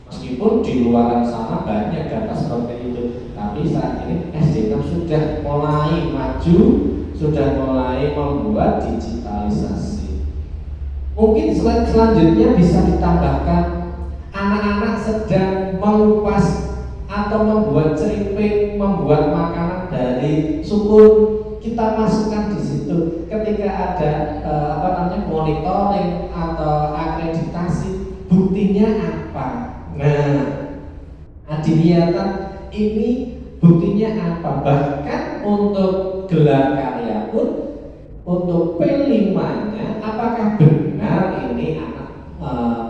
Meskipun di luar sana banyak data seperti itu, tapi saat ini SD6 sudah mulai maju, sudah mulai membuat digitalisasi. Mungkin selanjutnya bisa ditambahkan anak-anak sedang mengupas atau membuat ceriping, membuat makanan dari sukun, kita masukkan di situ. Ketika ada monitoring atau akreditasi, buktinya apa? Nah, dilihat ini buktinya apa? Bahkan untuk gelar karya pun, untuk P5-nya, apakah benar ini anak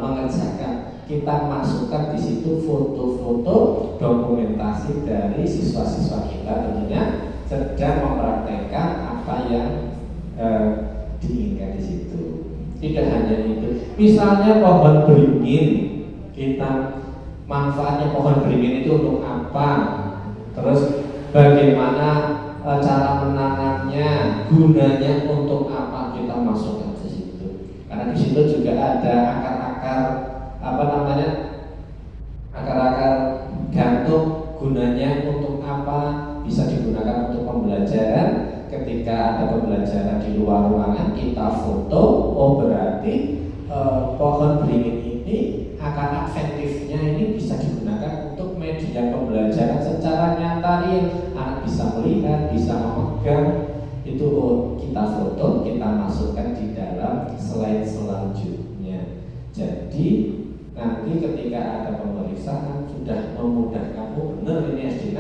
mengerjakan? Kita masukkan di situ foto-foto dokumentasi dari siswa-siswa kita, tentunya sedang mempraktekkan apa yang diinginkan di situ. Tidak hanya itu, misalnya pohon beringin, kita manfaatnya pohon beringin itu untuk apa? Terus bagaimana cara menanamnya, gunanya untuk apa, kita masukkan di situ. Karena di situ juga ada akar-akar gantung, gunanya untuk apa, bisa digunakan untuk pembelajaran. Ketika ada pembelajaran di luar ruangan, kita foto. Oh, berarti pohon beringin ini akar adventifnya ini bisa digunakan untuk media pembelajaran secara nyata, anak bisa melihat, bisa memegang. Itu kita foto, kita masukkan di dalam slide selanjutnya. Jadi nanti ketika ada pemeriksaan sudah memudahkan, kamu benar ini SD6,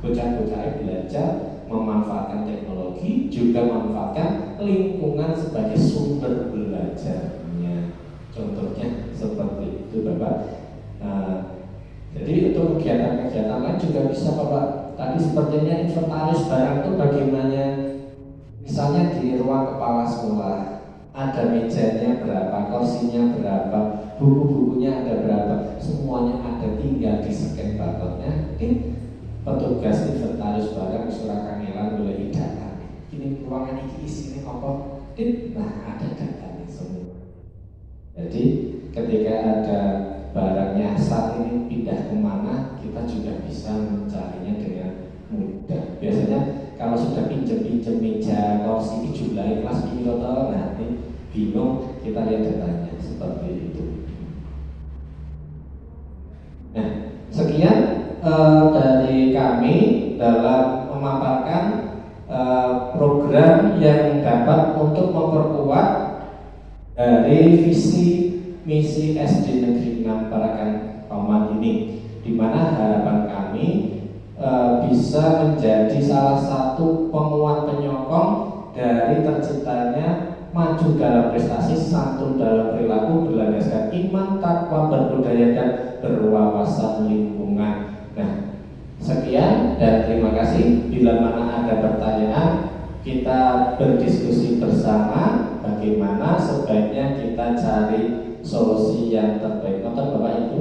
bocah-bocah belajar memanfaatkan teknologi, juga memanfaatkan lingkungan sebagai sumber belajarnya. Contohnya seperti itu Bapak. Jadi untuk kegiatan-kegiatan lain juga bisa Bapak. Tadi sepertinya inventaris barang itu bagaimana. Misalnya di ruang kepala sekolah ada mejanya berapa, kursinya berapa, buku-bukunya ada berapa, semuanya ada, tinggal di scan barcode-nya. Petugas inventaris barang surat kangelan boleh data. Ini ruangan ini isinya apa? Nah, ada datanya semua. Jadi ketika ada barangnya saat ini pindah kemana, kita juga bisa mencarinya dengan mudah. Biasanya kalau sudah pinjam meja kursi ini jumlahnya kelas piro toh, nanti bingung, kita lihat datanya seperti itu. Nah, sekian dari kami dalam memaparkan program yang dapat untuk memperkuat dari visi misi SD Negeri 6 Parakan Kauman ini, di mana harapan kami bisa menjadi salah satu penguat penyokong dari terciptanya maju dalam prestasi, santun dalam perilaku, berlandaskan iman, takwa, berbudaya dan berwawasan lingkungan. Nah, sekian dan terima kasih. Bila mana ada pertanyaan, kita berdiskusi bersama bagaimana sebaiknya kita cari solusi yang terbaik. Nonton Bapak Ibu,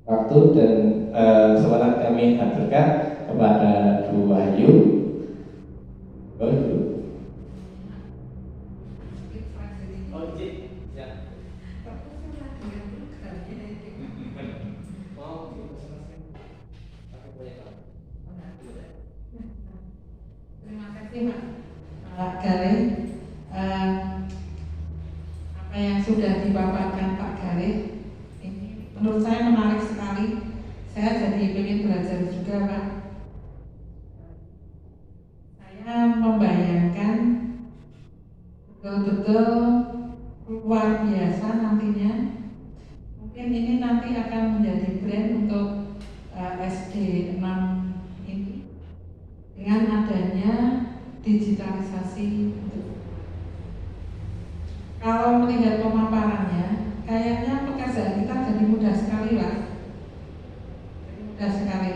waktu dan kesempatan kami haturkan kepada Bu Wahyu. Terima kasih Pak Galih. Apa yang sudah dipaparkan Pak Galih ini menurut saya menarik sekali. Saya jadi ingin belajar juga Pak. Saya membayangkan betul-betul luar biasa nantinya. Mungkin ini nanti akan menjadi brand untuk SD 6 ini dengan adanya digitalisasi. Kalau melihat pemaparannya, kayaknya pekerjaan kita jadi mudah sekali Pak. Jadi mudah sekali.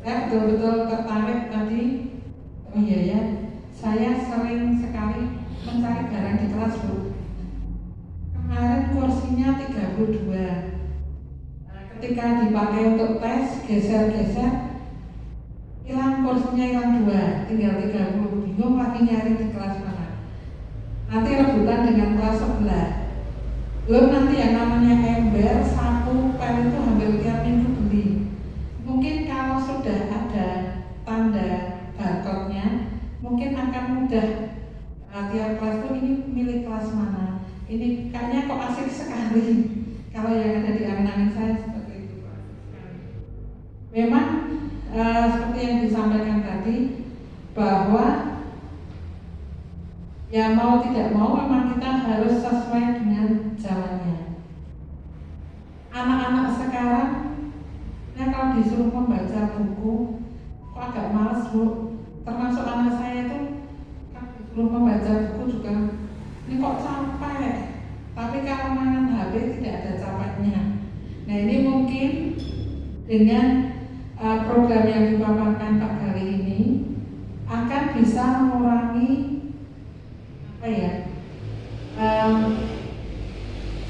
Saya betul-betul tertarik tadi. Oh iya ya, saya sering sekali mencari barang di kelas Bu. Kemarin kursinya 32. Ketika dipakai untuk tes, geser-geser, hilang kursinya, hilang 2, tinggal 30. Bingung lagi nyari di kelas mana. Nanti rebutan dengan kelas sebelah. Belum nanti yang namanya ember, sapu, pen itu hampir tiap minggu beli. Mungkin kalau sudah ada tanda barcode-nya, mungkin akan mudah tiap kelas itu ini milik kelas mana. Ini kayaknya kok asik sekali. Kalau yang ada di angan-angan saya seperti itu Pak. Memang seperti yang disampaikan tadi, bahwa ya mau tidak mau memang kita harus sesuai dengan jalannya. Anak-anak sekarang, ya kalau disuruh membaca buku, kok agak malas Bu. Termasuk anak saya itu, kan disuruh membaca buku juga, ini kok capek. Tapi kalau mainan HP tidak ada capeknya. Nah ini mungkin dengan program yang dipaparkan Pak Galih ini akan bisa mengurangi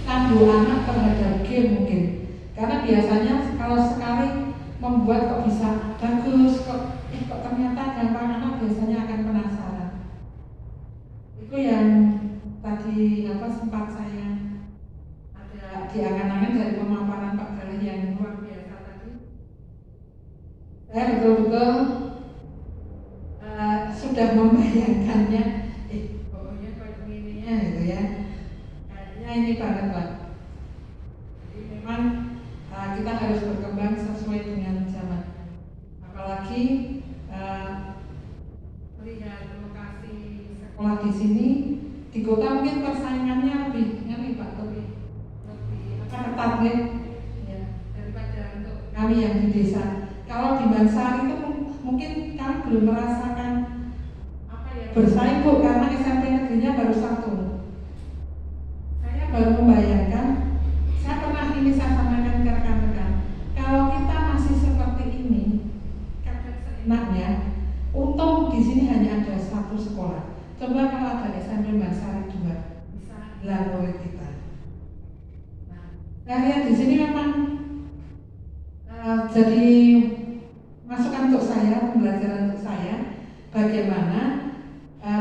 candu anak terhadap game mungkin. Karena biasanya kalau sekali membuat kok bisa bagus, kok ternyata gampang, anak biasanya akan penasaran. Itu yang tadi sempat saya ada di angan-angan dari pemaparan Pak Galih yang luar biasa tadi. Saya betul-betul sudah membayangkannya, pokoknya kayak begininya gitu ya. Kayaknya ini banget Pak. Jadi memang kita harus berkembang sesuai dengan zaman. Apalagi melihat lokasi sekolah di sini, di kota mungkin persaingannya lebih Pak, lebih ketat ya daripada untuk kami yang di desa. Kalau di Bansari itu mungkin kami belum merasakan bersaing Bu, karena SMP negerinya baru 1. Saya baru membayangkan, saya pernah ini saya sampaikan ke rekan-rekan, kalau kita masih seperti ini, kadang seenaknya, untung di sini hanya ada 1 sekolah. Coba kalau ada SMP Bansari 2, bisa hilang oleh kita. Nah, saya lihat di sini memang jadi masukan untuk saya, pembelajaran untuk saya, bagaimana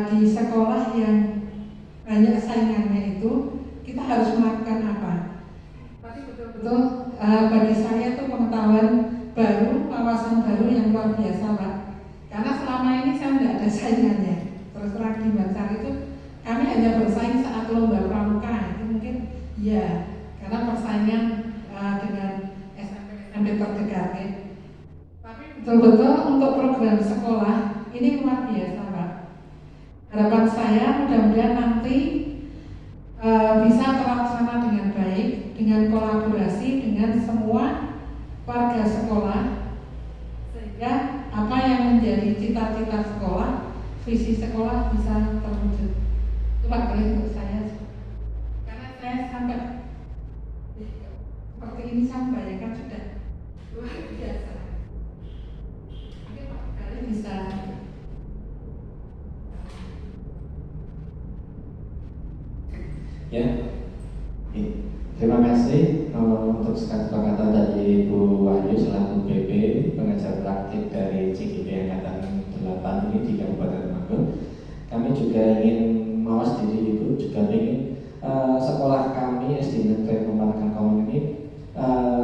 di sekolah yang banyak saingannya itu kita harus melakukan apa? betul bagi saya itu pengetahuan baru, wawasan baru yang luar biasa Pak. Karena selama ini saya tidak ada saingannya. Terus terang di Bansar itu kami hanya bersaing saat lomba pramuka. Itu mungkin ya karena persaingan dengan SMP terdekat ya. Tapi betul-betul untuk program sekolah ini luar biasa Pak. Harapan saya mudah-mudahan nanti bisa terlaksana dengan baik, dengan kolaborasi dengan semua warga sekolah, sehingga apa yang menjadi cita-cita sekolah, visi sekolah bisa terwujud. Itu Pak untuk saya. Karena saya sampai seperti ini saya membayangkan sudah luar biasa. Mungkin Pak Kali bisa. Ya, terima kasih untuk kesepakatan dari Bu Wahyu selaku BP pengajar praktik dari CGP Angkatan 8 ini di Kabupaten Temanggung. Kami juga ingin mawas diri Ibu, juga ingin sekolah kami SD Negeri Pemanakan Kaum ini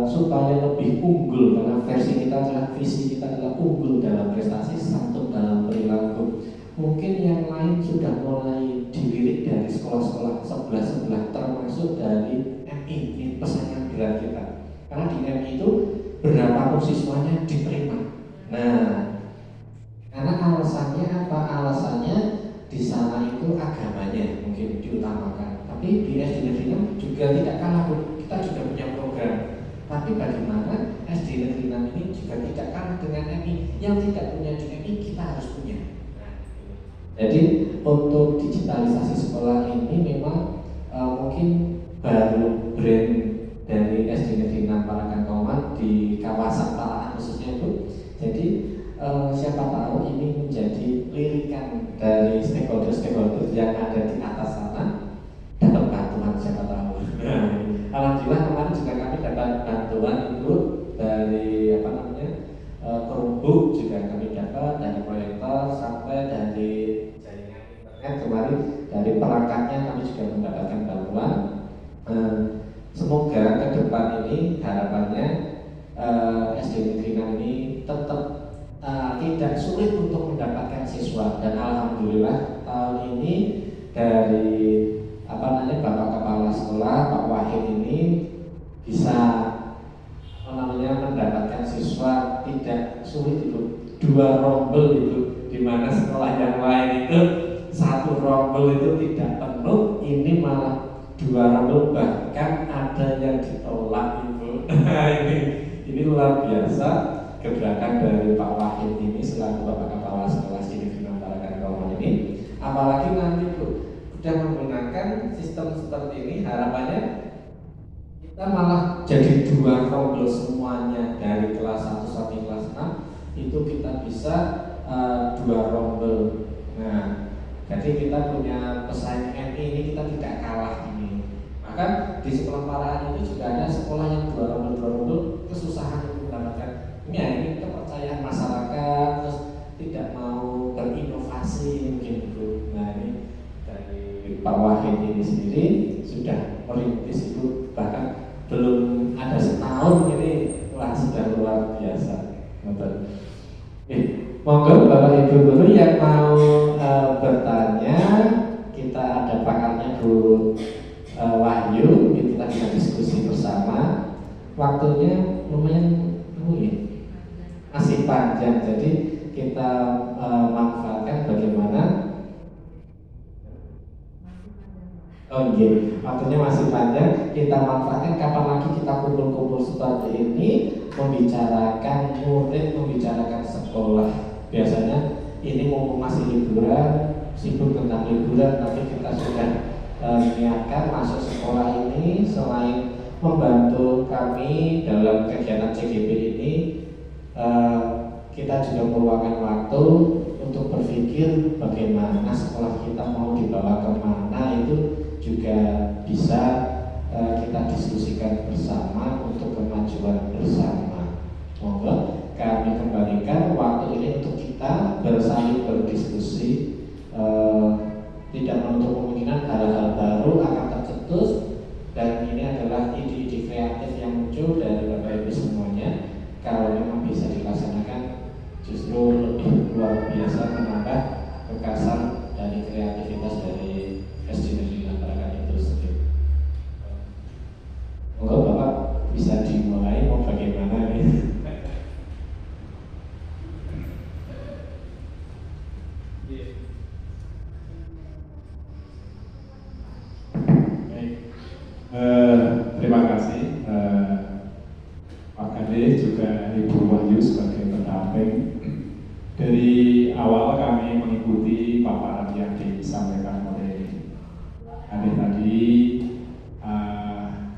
supaya lebih unggul, karena versi kita adalah visi kita adalah unggul dalam prestasi, santun dalam perilaku. Mungkin yang lain sudah mulai dilirik dari sekolah-sekolah sebelah-sebelah, termasuk dari MI, ini pesannya berat kita. Karena di MI itu berapapun siswanya diterima. Nah, karena alasannya apa? Alasannya di sana itu agamanya mungkin diutamakan. Tapi di SD Negeri 6 juga tidak kalah, kita juga punya program. Tapi bagaimana SD Negeri 6 ini juga tidak kalah dengan MI. Yang tidak punya di MI kita harus punya. Jadi untuk digitalisasi sekolah ini memang mungkin baru brand dari SD Negeri 6 Parakan Kauman di kawasan Parakan khususnya itu. Jadi siapa tahu ini menjadi lirikan dari stakeholder yang ada di atas sana dapat bantuan, siapa tahu. Alhamdulillah kemarin juga kami dapat bantuan itu dari Chromebook juga kami dapat, dari proyektor sampai dari jaringan internet kemarin, dari perangkatnya kami juga mendapatkan bantuan. Semoga ke depan ini harapannya SD Negeri 6 ini tetap tidak sulit untuk mendapatkan siswa, dan alhamdulillah tahun ini dari Bapak Kepala Sekolah Pak Wahid ini bisa mendapatkan siswa tidak sulit itu, 2 rombel itu, di mana sekolah yang lain itu 1 rombel itu tidak penuh, ini malah 2 rombel, bahkan ada yang ditolak itu. ini luar biasa gebrakan dari Pak Wahid ini selaku Bapak Kepala Sekolah di Negeri Parakan Kauman ini. Apalagi nanti sudah menggunakan sistem seperti ini, harapannya kita malah jadi 2 rombel semuanya, dari kelas 1 sampai kelas 6 itu kita bisa 2 rombel. Nah, jadi kita punya pesaing MI ini, kita tidak kalah ini. Bahkan di sekolah Parakan itu juga ada sekolah yang 2 rombel kesusahan untuk mendapatkan ini kepercayaan masyarakat, terus tidak mau berinovasi mungkin itu. Nah, ini dari Pak Wahid ini sendiri sudah merintis itu, bahkan belum ada setahun ini, wah sudah luar biasa. Monggo Bapak Ibu guru yang mau bertanya, kita ada pakarnya Bu Wahyu, kita bisa diskusi bersama. Waktunya lumayan masih panjang, jadi kita manfaatkan bagaimana. Oh iya, waktunya masih panjang, kita manfaatkan kapan lagi kita kumpul-kumpul seperti ini, membicarakan murid, membicarakan sekolah. Biasanya ini mumpung masih liburan, sibuk tentang liburan, tapi kita sudah niatkan masuk sekolah ini, selain membantu kami dalam kegiatan CGP ini, kita juga meluangkan waktu untuk berpikir bagaimana sekolah kita mau dibawa kemana, itu juga bisa kita diskusikan bersama untuk kemajuan bersama. Monggo kami kembalikan waktu ini untuk kita bersaling berdiskusi, tidak menutup kemungkinan hal-hal baru akan tercetus, dan ini adalah ide-ide kreatif yang muncul dari Bapak Ibu semuanya, kalau memang bisa dilaksanakan justru lebih luar biasa menambah kekasan dari kreativitas dari SD Negeri Lamparakan itu sendiri. Monggo Bapak bisa dimulai mau bagaimana nih? Terima kasih Pak Kade juga Ibu Wahyu sebagai pendamping. Dari awal kami mengikuti paparan yang disampaikan oleh Kade tadi,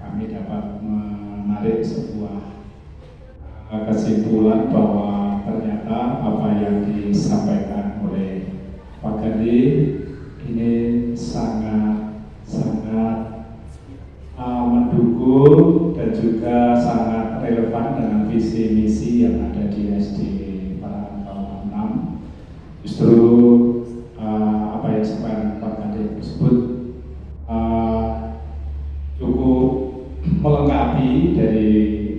kami dapat menarik sebuah kesimpulan bahwa ternyata apa yang disampaikan oleh Pak Kade ini sangat mendukung dan juga sangat relevan dengan visi misi yang ada di SD Parahan 6. Justru apa yang disampaikan Pak Kade tersebut cukup melengkapi dari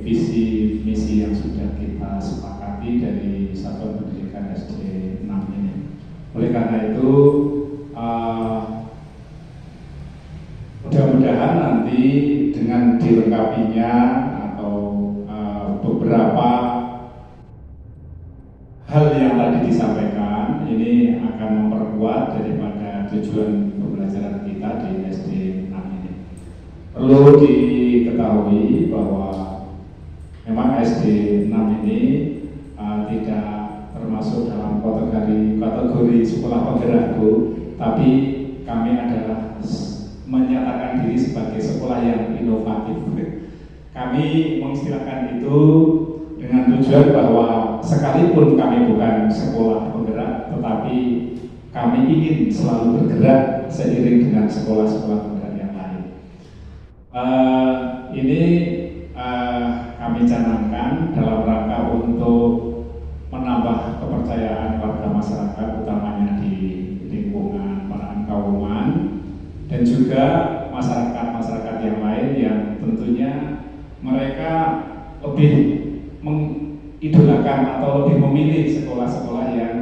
visi misi yang sudah kita sepakati dari Satuan Pendidikan SD 6 ini. Oleh karena itu mudah-mudahan nanti dengan dilengkapinya atau beberapa hal yang tadi disampaikan ini akan memperkuat daripada tujuan pembelajaran kita di SD 6 ini. Perlu diketahui bahwa memang SD 6 ini tidak termasuk dalam kategori sekolah penggerak, Bu, tapi kami adalah menyatakan diri sebagai sekolah yang inovatif. Kami mengistilahkan itu dengan tujuan bahwa sekalipun kami bukan sekolah penggerak, tetapi kami ingin selalu bergerak seiring dengan sekolah-sekolah penggerak yang lain. Ini kami canangkan dalam rangka untuk menambah kepercayaan warga masyarakat, utamanya di lingkungan Parahan Kauman, dan juga masyarakat-masyarakat yang lain yang tentunya mereka lebih mengidolakan atau lebih memilih sekolah-sekolah yang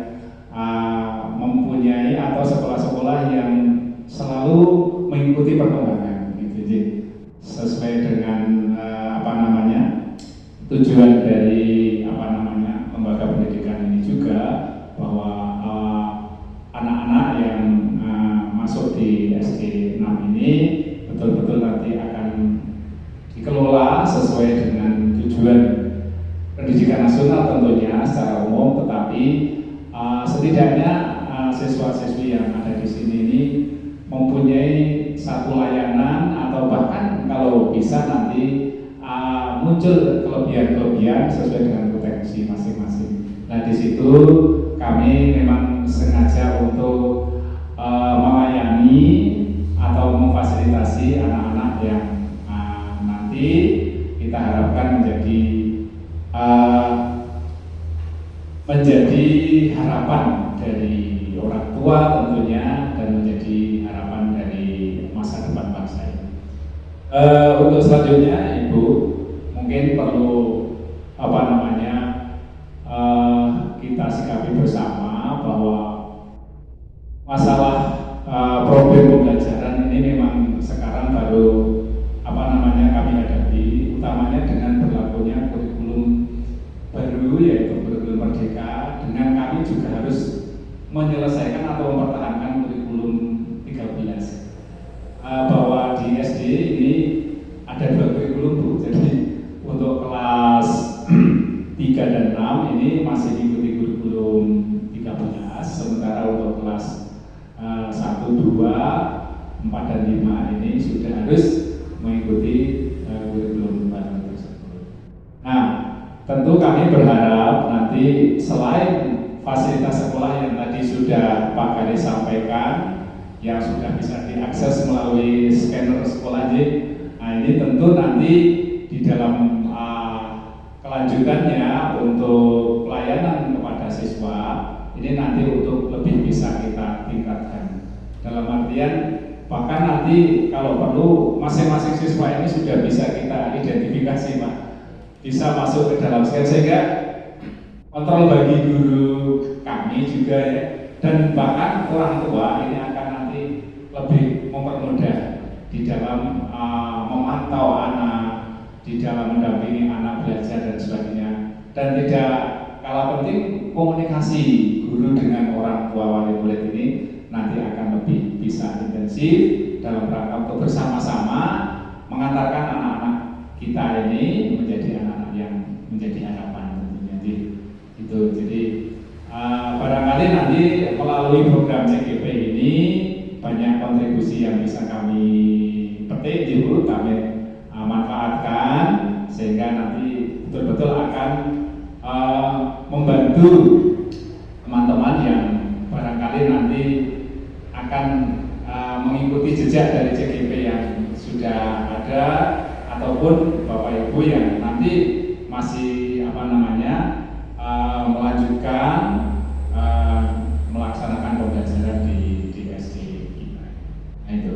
mempunyai atau sekolah-sekolah yang selalu mengikuti perkembangan, gitu, sesuai dengan tujuan dari lembaga pendidikan ini juga, bahwa anak-anak yang masuk di SD 6 ini betul-betul nanti akan dikelola sesuai dengan tujuan pendidikan nasional tentunya secara umum, tetapi setidaknya siswa-siswi yang ada di sini ini mempunyai satu layanan atau bahkan kalau bisa nanti muncul kelebihan-kelebihan sesuai dengan potensi masing-masing. Nah, di situ kami memang sengaja untuk melayani atau memfasilitasi anak-anak yang nanti kita harapkan menjadi harapan dari orang tua tentunya, dan menjadi harapan dari masa depan bangsa ini. Untuk selanjutnya, Ibu, mungkin perlu kita sikapi bersama bahwa masalah problem pembelajaran ini memang sekarang baru kami hadapi, utamanya dengan berlakunya kurikulum baru, yaitu kurikulum Merdeka, dengan kami juga harus menyelesaikan atau mempertahankan kurikulum 13. Bahwa di SD ini ada 2 kurikulum, Bu. Jadi untuk kelas 3 dan 6 ini masih diikuti kurikulum 13, sementara untuk kelas 1, 2, 4 dan 5 ini sudah harus mengikuti kurikulum baru tersebut. Nah, tentu kami berharap nanti selain fasilitas sekolah yang tadi sudah Pak Kade sampaikan, yang sudah bisa diakses melalui scanner sekolah J, nah ini tentu nanti di dalam kelanjutannya untuk pelayanan kepada siswa ini nanti untuk lebih bisa kita tingkatkan. Dalam artian bahkan nanti kalau perlu masing-masing siswa ini sudah bisa kita identifikasi, Pak, bisa masuk ke dalam scan, sehingga kontrol bagi guru kami juga ya, dan bahkan orang tua ini akan nanti lebih mempermudah di dalam memantau anak, di dalam mendampingi anak belajar dan sebagainya. Dan tidak kalah penting, komunikasi guru dengan orang tua wali murid ini nanti akan lebih bisa intensif dalam rangka untuk bersama-sama mengantarkan anak-anak kita ini menjadi anak-anak yang menjadi harapan tentunya. Jadi barangkali nanti melalui program CGP ini banyak kontribusi yang bisa kami petik, kami manfaatkan, sehingga nanti betul-betul akan membantu teman-teman yang barangkali nanti akan mengikuti jejak dari CGP yang sudah ada, ataupun Bapak Ibu yang nanti masih melanjutkan melaksanakan pembelajaran di SD kita. Nah itu.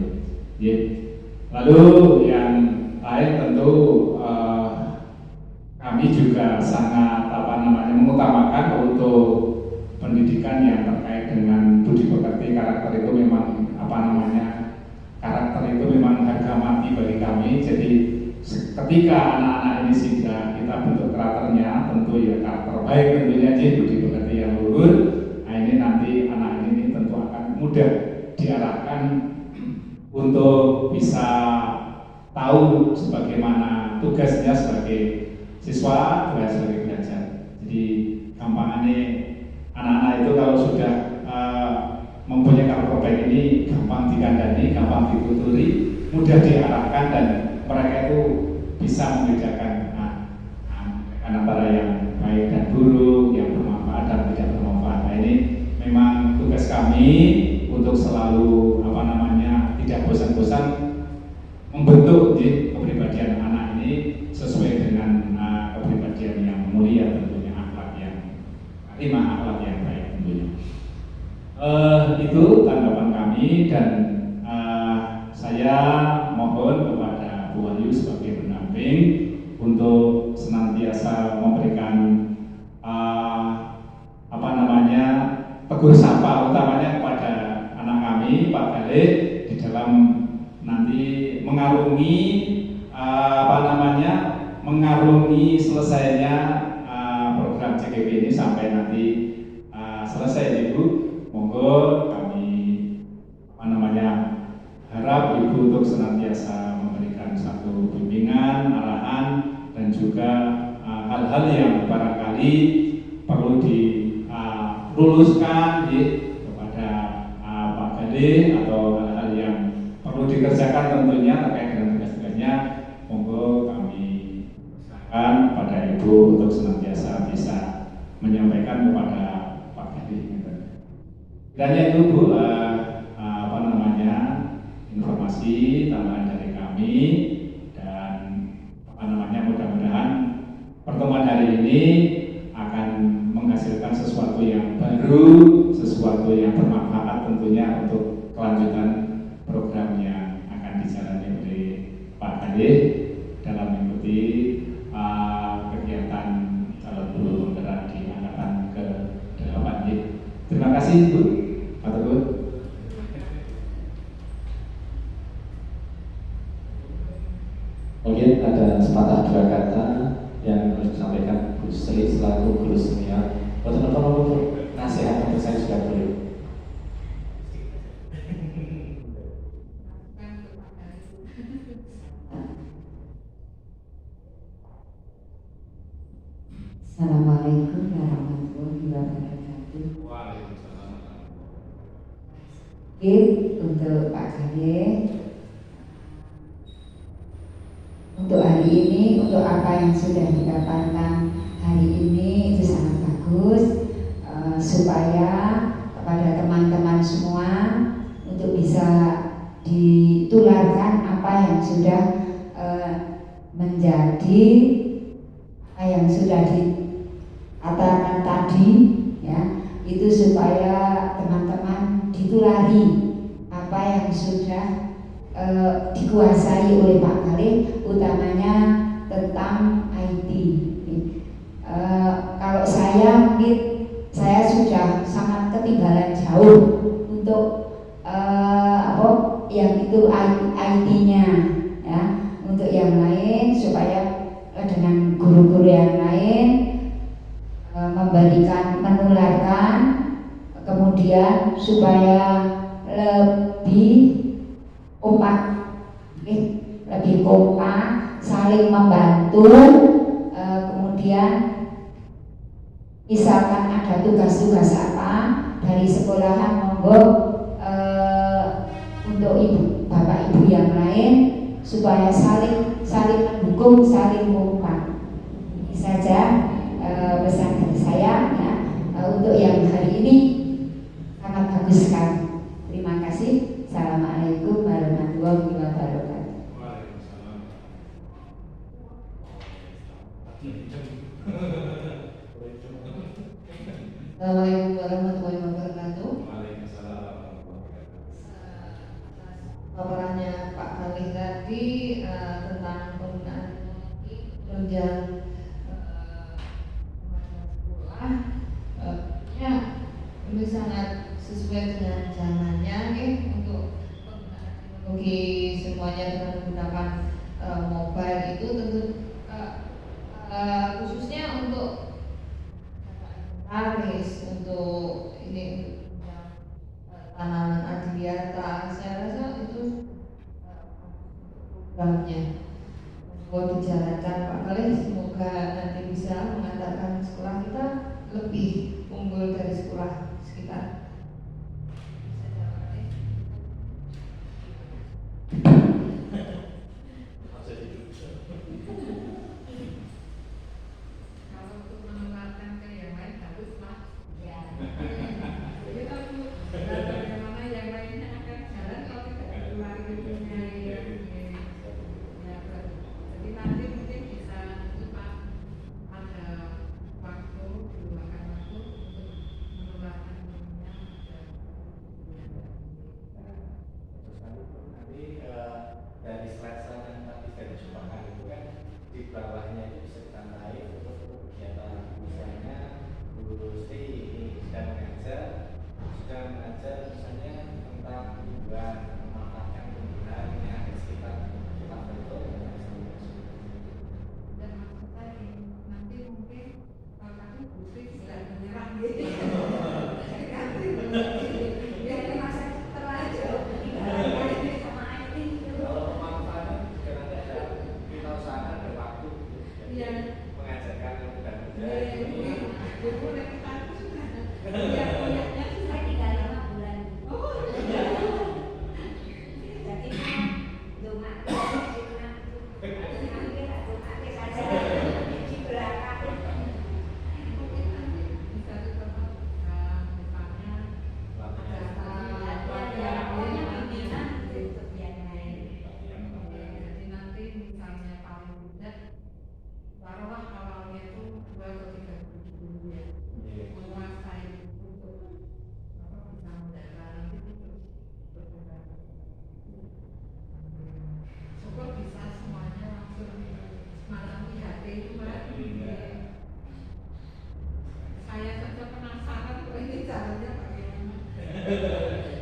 Ya. Lalu yang lain tentu kami juga sangat mengutamakan untuk pendidikan yang terkait dengan budi pekerti. Karakter itu memang karakter itu memang harga mati bagi kami. Jadi ketika anak-anak ini sudah kita bentuk karakternya, tentu ya karakter baik tentunya, budi pekerti yang luhur. Nah ini nanti anak ini tentu akan mudah diarahkan untuk bisa tahu sebagaimana tugasnya sebagai siswa, sebagai belajar. Jadi gampangannya anak-anak itu kalau sudah mempunyai karakter baik ini gampang dikandani, gampang dituturi, mudah diarahkan, dan mereka itu bisa membedakan antara yang baik dan buruk, yang bermanfaat dan tidak bermanfaat. Nah ini memang tugas kami untuk selalu tidak bosan-bosan membentuk kepribadian anak ini sesuai dengan kepribadian yang mulia, tentunya akhlak yang baik tentunya. Itu tanggapan kami, dan saya mohon kepada Bu Wahyu sebagai pendamping untuk senantiasa memberikan tegur sapa utamanya kepada anak kami, Pak Galih, di dalam nanti mengarungi selesainya program CGP ini sampai nanti selesai, Ibu. Monggo kami harap Ibu untuk senantiasa memberikan satu bimbingan, arahan, dan juga hal-hal yang barangkali perlu diluluskan kepada Pak Galih, atau hal-hal yang perlu dikerjakan tentunya terkait dengan tugas-tugasnya. Monggo kami usahakan kepada Ibu untuk senantiasa bisa menyampaikan kepada Pak Galih. Kiranya itu Bu, informasi tambahan dari kami, dan mudah-mudahan pertemuan hari ini akan menghasilkan sesuatu yang baru, sesuatu yang bermanfaat tentunya untuk kelanjutan program yang akan dijalani oleh Pak Galih dalam mengikuti kegiatan calon guru penggerak di angkatan ke-8. Terima kasih Bu. Mungkin ada sepatah dua kata yang harus disampaikan Bu Sri selaku guru senior. Betul-betul nasihat untuk saya juga boleh. Assalamualaikum warahmatullahi wabarakatuh. Waalaikumsalam. Untuk Pak Galih, untuk hari ini, untuk apa yang sudah didapatkan hari ini itu sangat bagus, supaya kepada teman-teman semua untuk bisa ditularkan apa yang sudah menjadi apa yang sudah dikatakan tadi, ya, itu supaya teman-teman ditulari apa yang sudah dikuasai oleh Pak Kalih, utamanya tentang IT. Kalau saya mungkin saya sudah sangat ketinggalan jauh untuk yang itu IT-nya ya. Untuk yang lain supaya dengan guru-guru yang lain menularkan, kemudian supaya lebih kompak, saling membantu. Kemudian misalkan ada tugas-tugas apa dari sekolahan, monggo untuk ibu, bapak ibu yang lain supaya saling mendukung, saling kompak. Ini saja pesan dari saya ya. Untuk yang hari ini sangat bagus sekali. Terima kasih. Assalamualaikum warahmatullahi wabarakatuh. Assalamualaikum warahmatullahi wabarakatuh. Paparannya Pak Kalih tadi tentang penggunaan teknologi penunjang sekolah, ya ini sangat sesuai dengan zamannya nih untuk penggunaan teknologi semuanya dengan menggunakan mobile itu tentu khususnya untuk untuk ini tanaman adiwiyata. Saya rasa itu programnya mau dijalankan Pak Kalih, semoga nanti bisa mengantarkan sekolah kita lebih unggul dari sekolah sekitar. Dari slide yang tadi saya cobakan itu kan di bawahnya itu bisa ditandai untuk kegiatan misalnya guru ini sedang mengajar misalnya tentang hiburan, memanfaatkan penggunaan yang ada sekitar kita bentuk Dan maksud saya nanti mungkin kalau kami busik sudah menyerang gitu.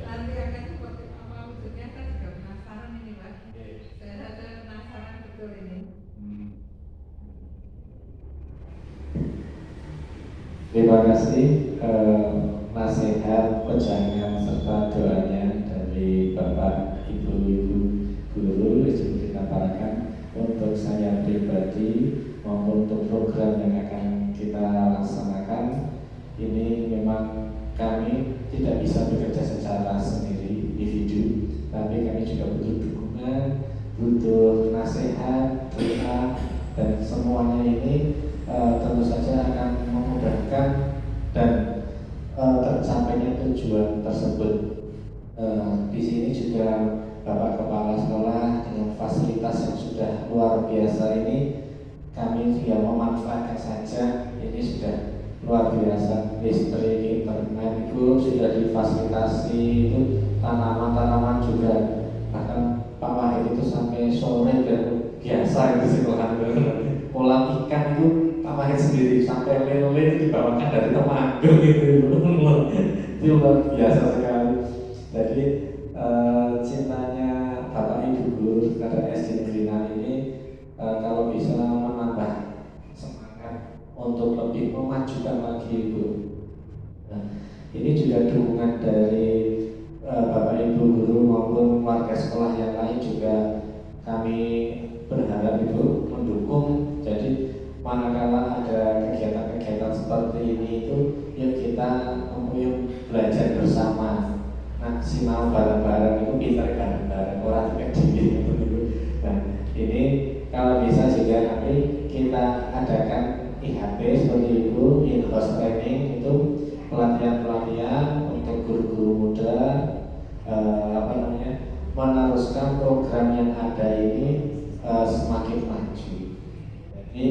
Nanti akan seperti apa wujudnya kan juga penasaran ini Pak. Saya rasa penasaran betul ini. Terima kasih nasihat, pejangan serta doanya dari Bapak Ibu guru yang kita parakan untuk saya pribadi maupun untuk program yang akan kita laksanakan. Ini memang kami tidak bisa bekerja secara sendiri individu, tapi kami juga butuh dukungan, butuh nasihat, doa, dan semuanya ini tentu saja akan memudahkan dan tercapainya tujuan tersebut. Di sini juga Bapak Kepala Sekolah dengan fasilitas yang sudah luar biasa ini, kami juga memanfaatkan saja. Ini sudah luar biasa, listrik, internet itu sudah difasilitasi, itu tanaman-tanaman juga, bahkan Pak itu sampai sore dan biasa itu sekolahan. Kolam ikan itu tambahin sendiri sampai lele itu dibawakan dari Temanggung gitu. Itu luar biasa sekali. Jadi cintanya Bapak Ibu guru terhadap SD Negeri 6 ini kalau bisa menambah semangat untuk lebih memajukan lagi Ibu. Nah, ini juga dukungan dari Bapak Ibu guru maupun warga sekolah yang lain juga kami berharap Ibu mendukung. Jadi manakala ada kegiatan-kegiatan seperti ini itu yuk kita belajar bersama. Maksimal bareng-bareng itu pintar bareng-bareng orang tidak dingin. Nah ini kalau bisa juga nanti kita adakan IHP seperti itu, in-house training itu pelatihan-pelatihan untuk guru-guru muda meneruskan program yang ada ini semakin maju. Jadi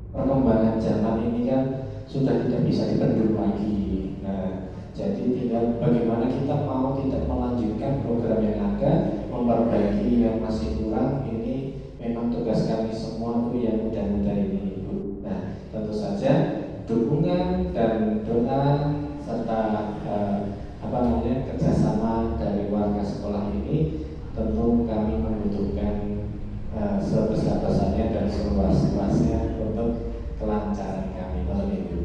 perkembangan zaman ini kan sudah tidak bisa dibendung lagi. Nah, jadi tinggal bagaimana kita mau tidak melanjutkan program yang ada, memperbaiki yang masih kurang. Ini memang tugas kami semua Bu yang muda-muda ini Bu. Nah, tentu saja dukungan dan doa serta kerjasama dari warga sekolah ini tentu kami membutuhkan sebesar-besarnya dan seluas-luasnya untuk kelancaran kami. Mohon Ibu.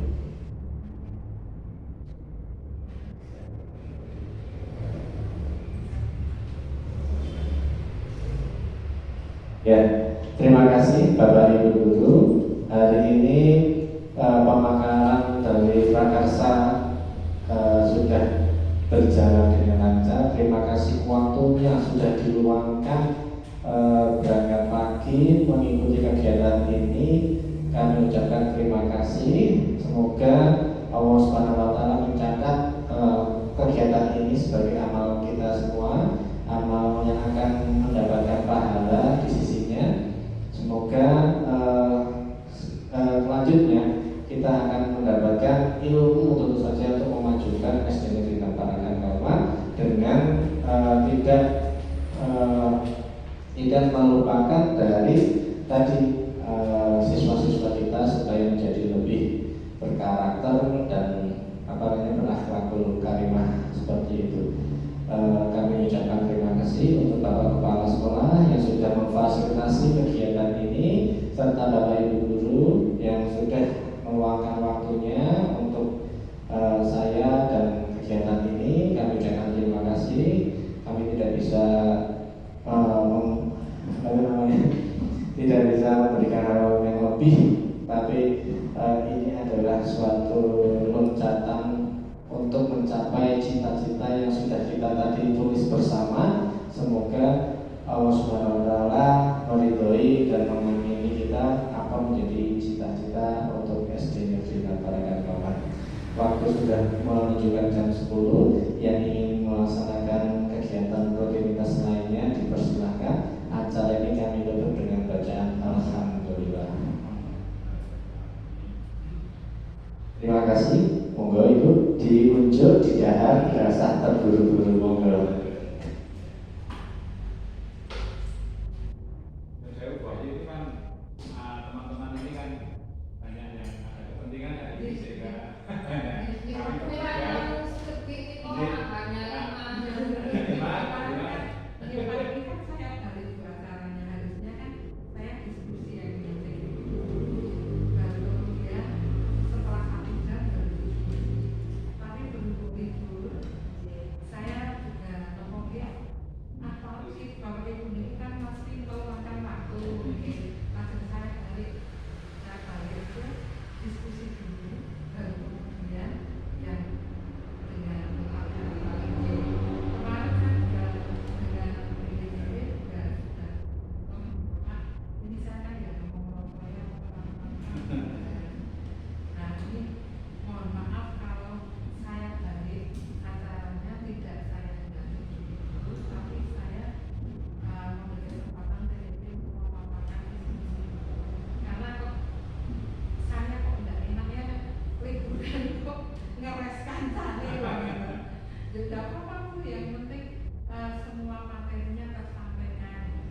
Ya, terima kasih Bapak Ibu guru. Hari ini pemakaran dari Prakarsa sudah berjalan dengan lancar. Terima kasih waktunya sudah diluangkan berangkat pagi mengikuti kegiatan ini. Kami ucapkan terima kasih. Semoga Allah Subhanahu wa Ta'ala mencatat kegiatan ini sebagai amal kita semua, amal yang akan mendapatkan pahala di sisinya. Semoga selanjutnya kita akan mendapatkan ilmu tentu saja untuk memajukan SD Negeri 6 Parakan Kauman dengan tidak melupakan dari tadi siswa-siswa kita supaya menjadi lebih berkarakter dan berakhlakul karimah seperti itu. Kami ucapkan terima kasih untuk Bapak Kepala Sekolah yang sudah memfasilitasi kegiatan ini serta Bapak Ibu guru yang sudah meluangkan waktunya untuk saya dan kegiatan ini. Kami ucapkan terima kasih. Kami tidak bisa memberikan hal yang lebih, tapi ini adalah suatu loncatan untuk mencapai cita-cita yang sudah kita tadi tulis bersama. Semoga Allah Subhanahu wa Ta'ala meridhoi dan mengamini kita apa menjadi cita-cita untuk SD Negeri 6 Parakan Kauman. Waktu sudah menunjukkan jam 10. Yang ingin melaksanakan kegiatan rutinitas lainnya dipersilahkan. Acara ini kami tutup dengan bacaan Alhamdulillah. Terima kasih. Monggo Ibu diunjuk, didahar, dirasa terburu-buru. Monggo. Teman-teman ini kan banyak yang ada kepentingan dari sehingga tidak apa-apa Bu, yang penting semua materinya tersampaikan.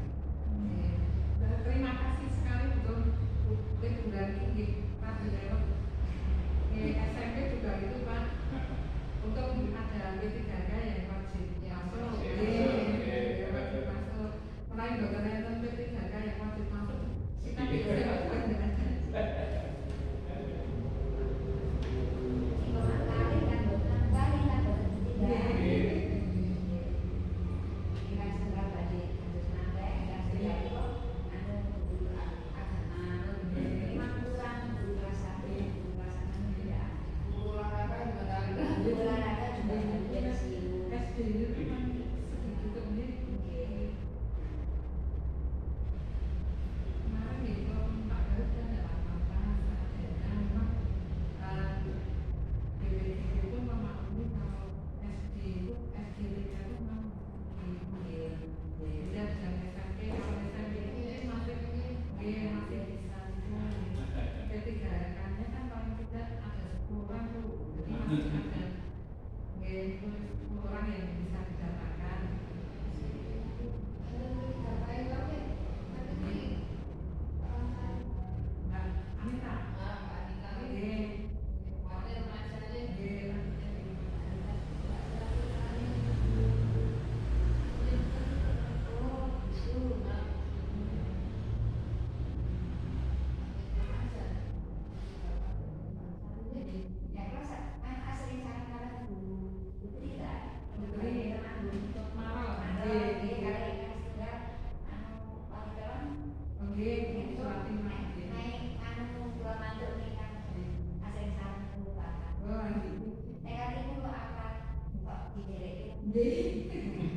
tadi lewat SMP juga itu Pak, untuk ada P3K yang wajib masuk, wajib masuk. Mulai dokter enten P3K yang wajib masuk, kita bisa nggak ada. P3K-nya kan paling tidak ada 10 orang tuh, jadi masih ada 10 orang yang bisa didapatkan. Anita.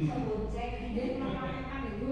Sebut cek, dia makan itu.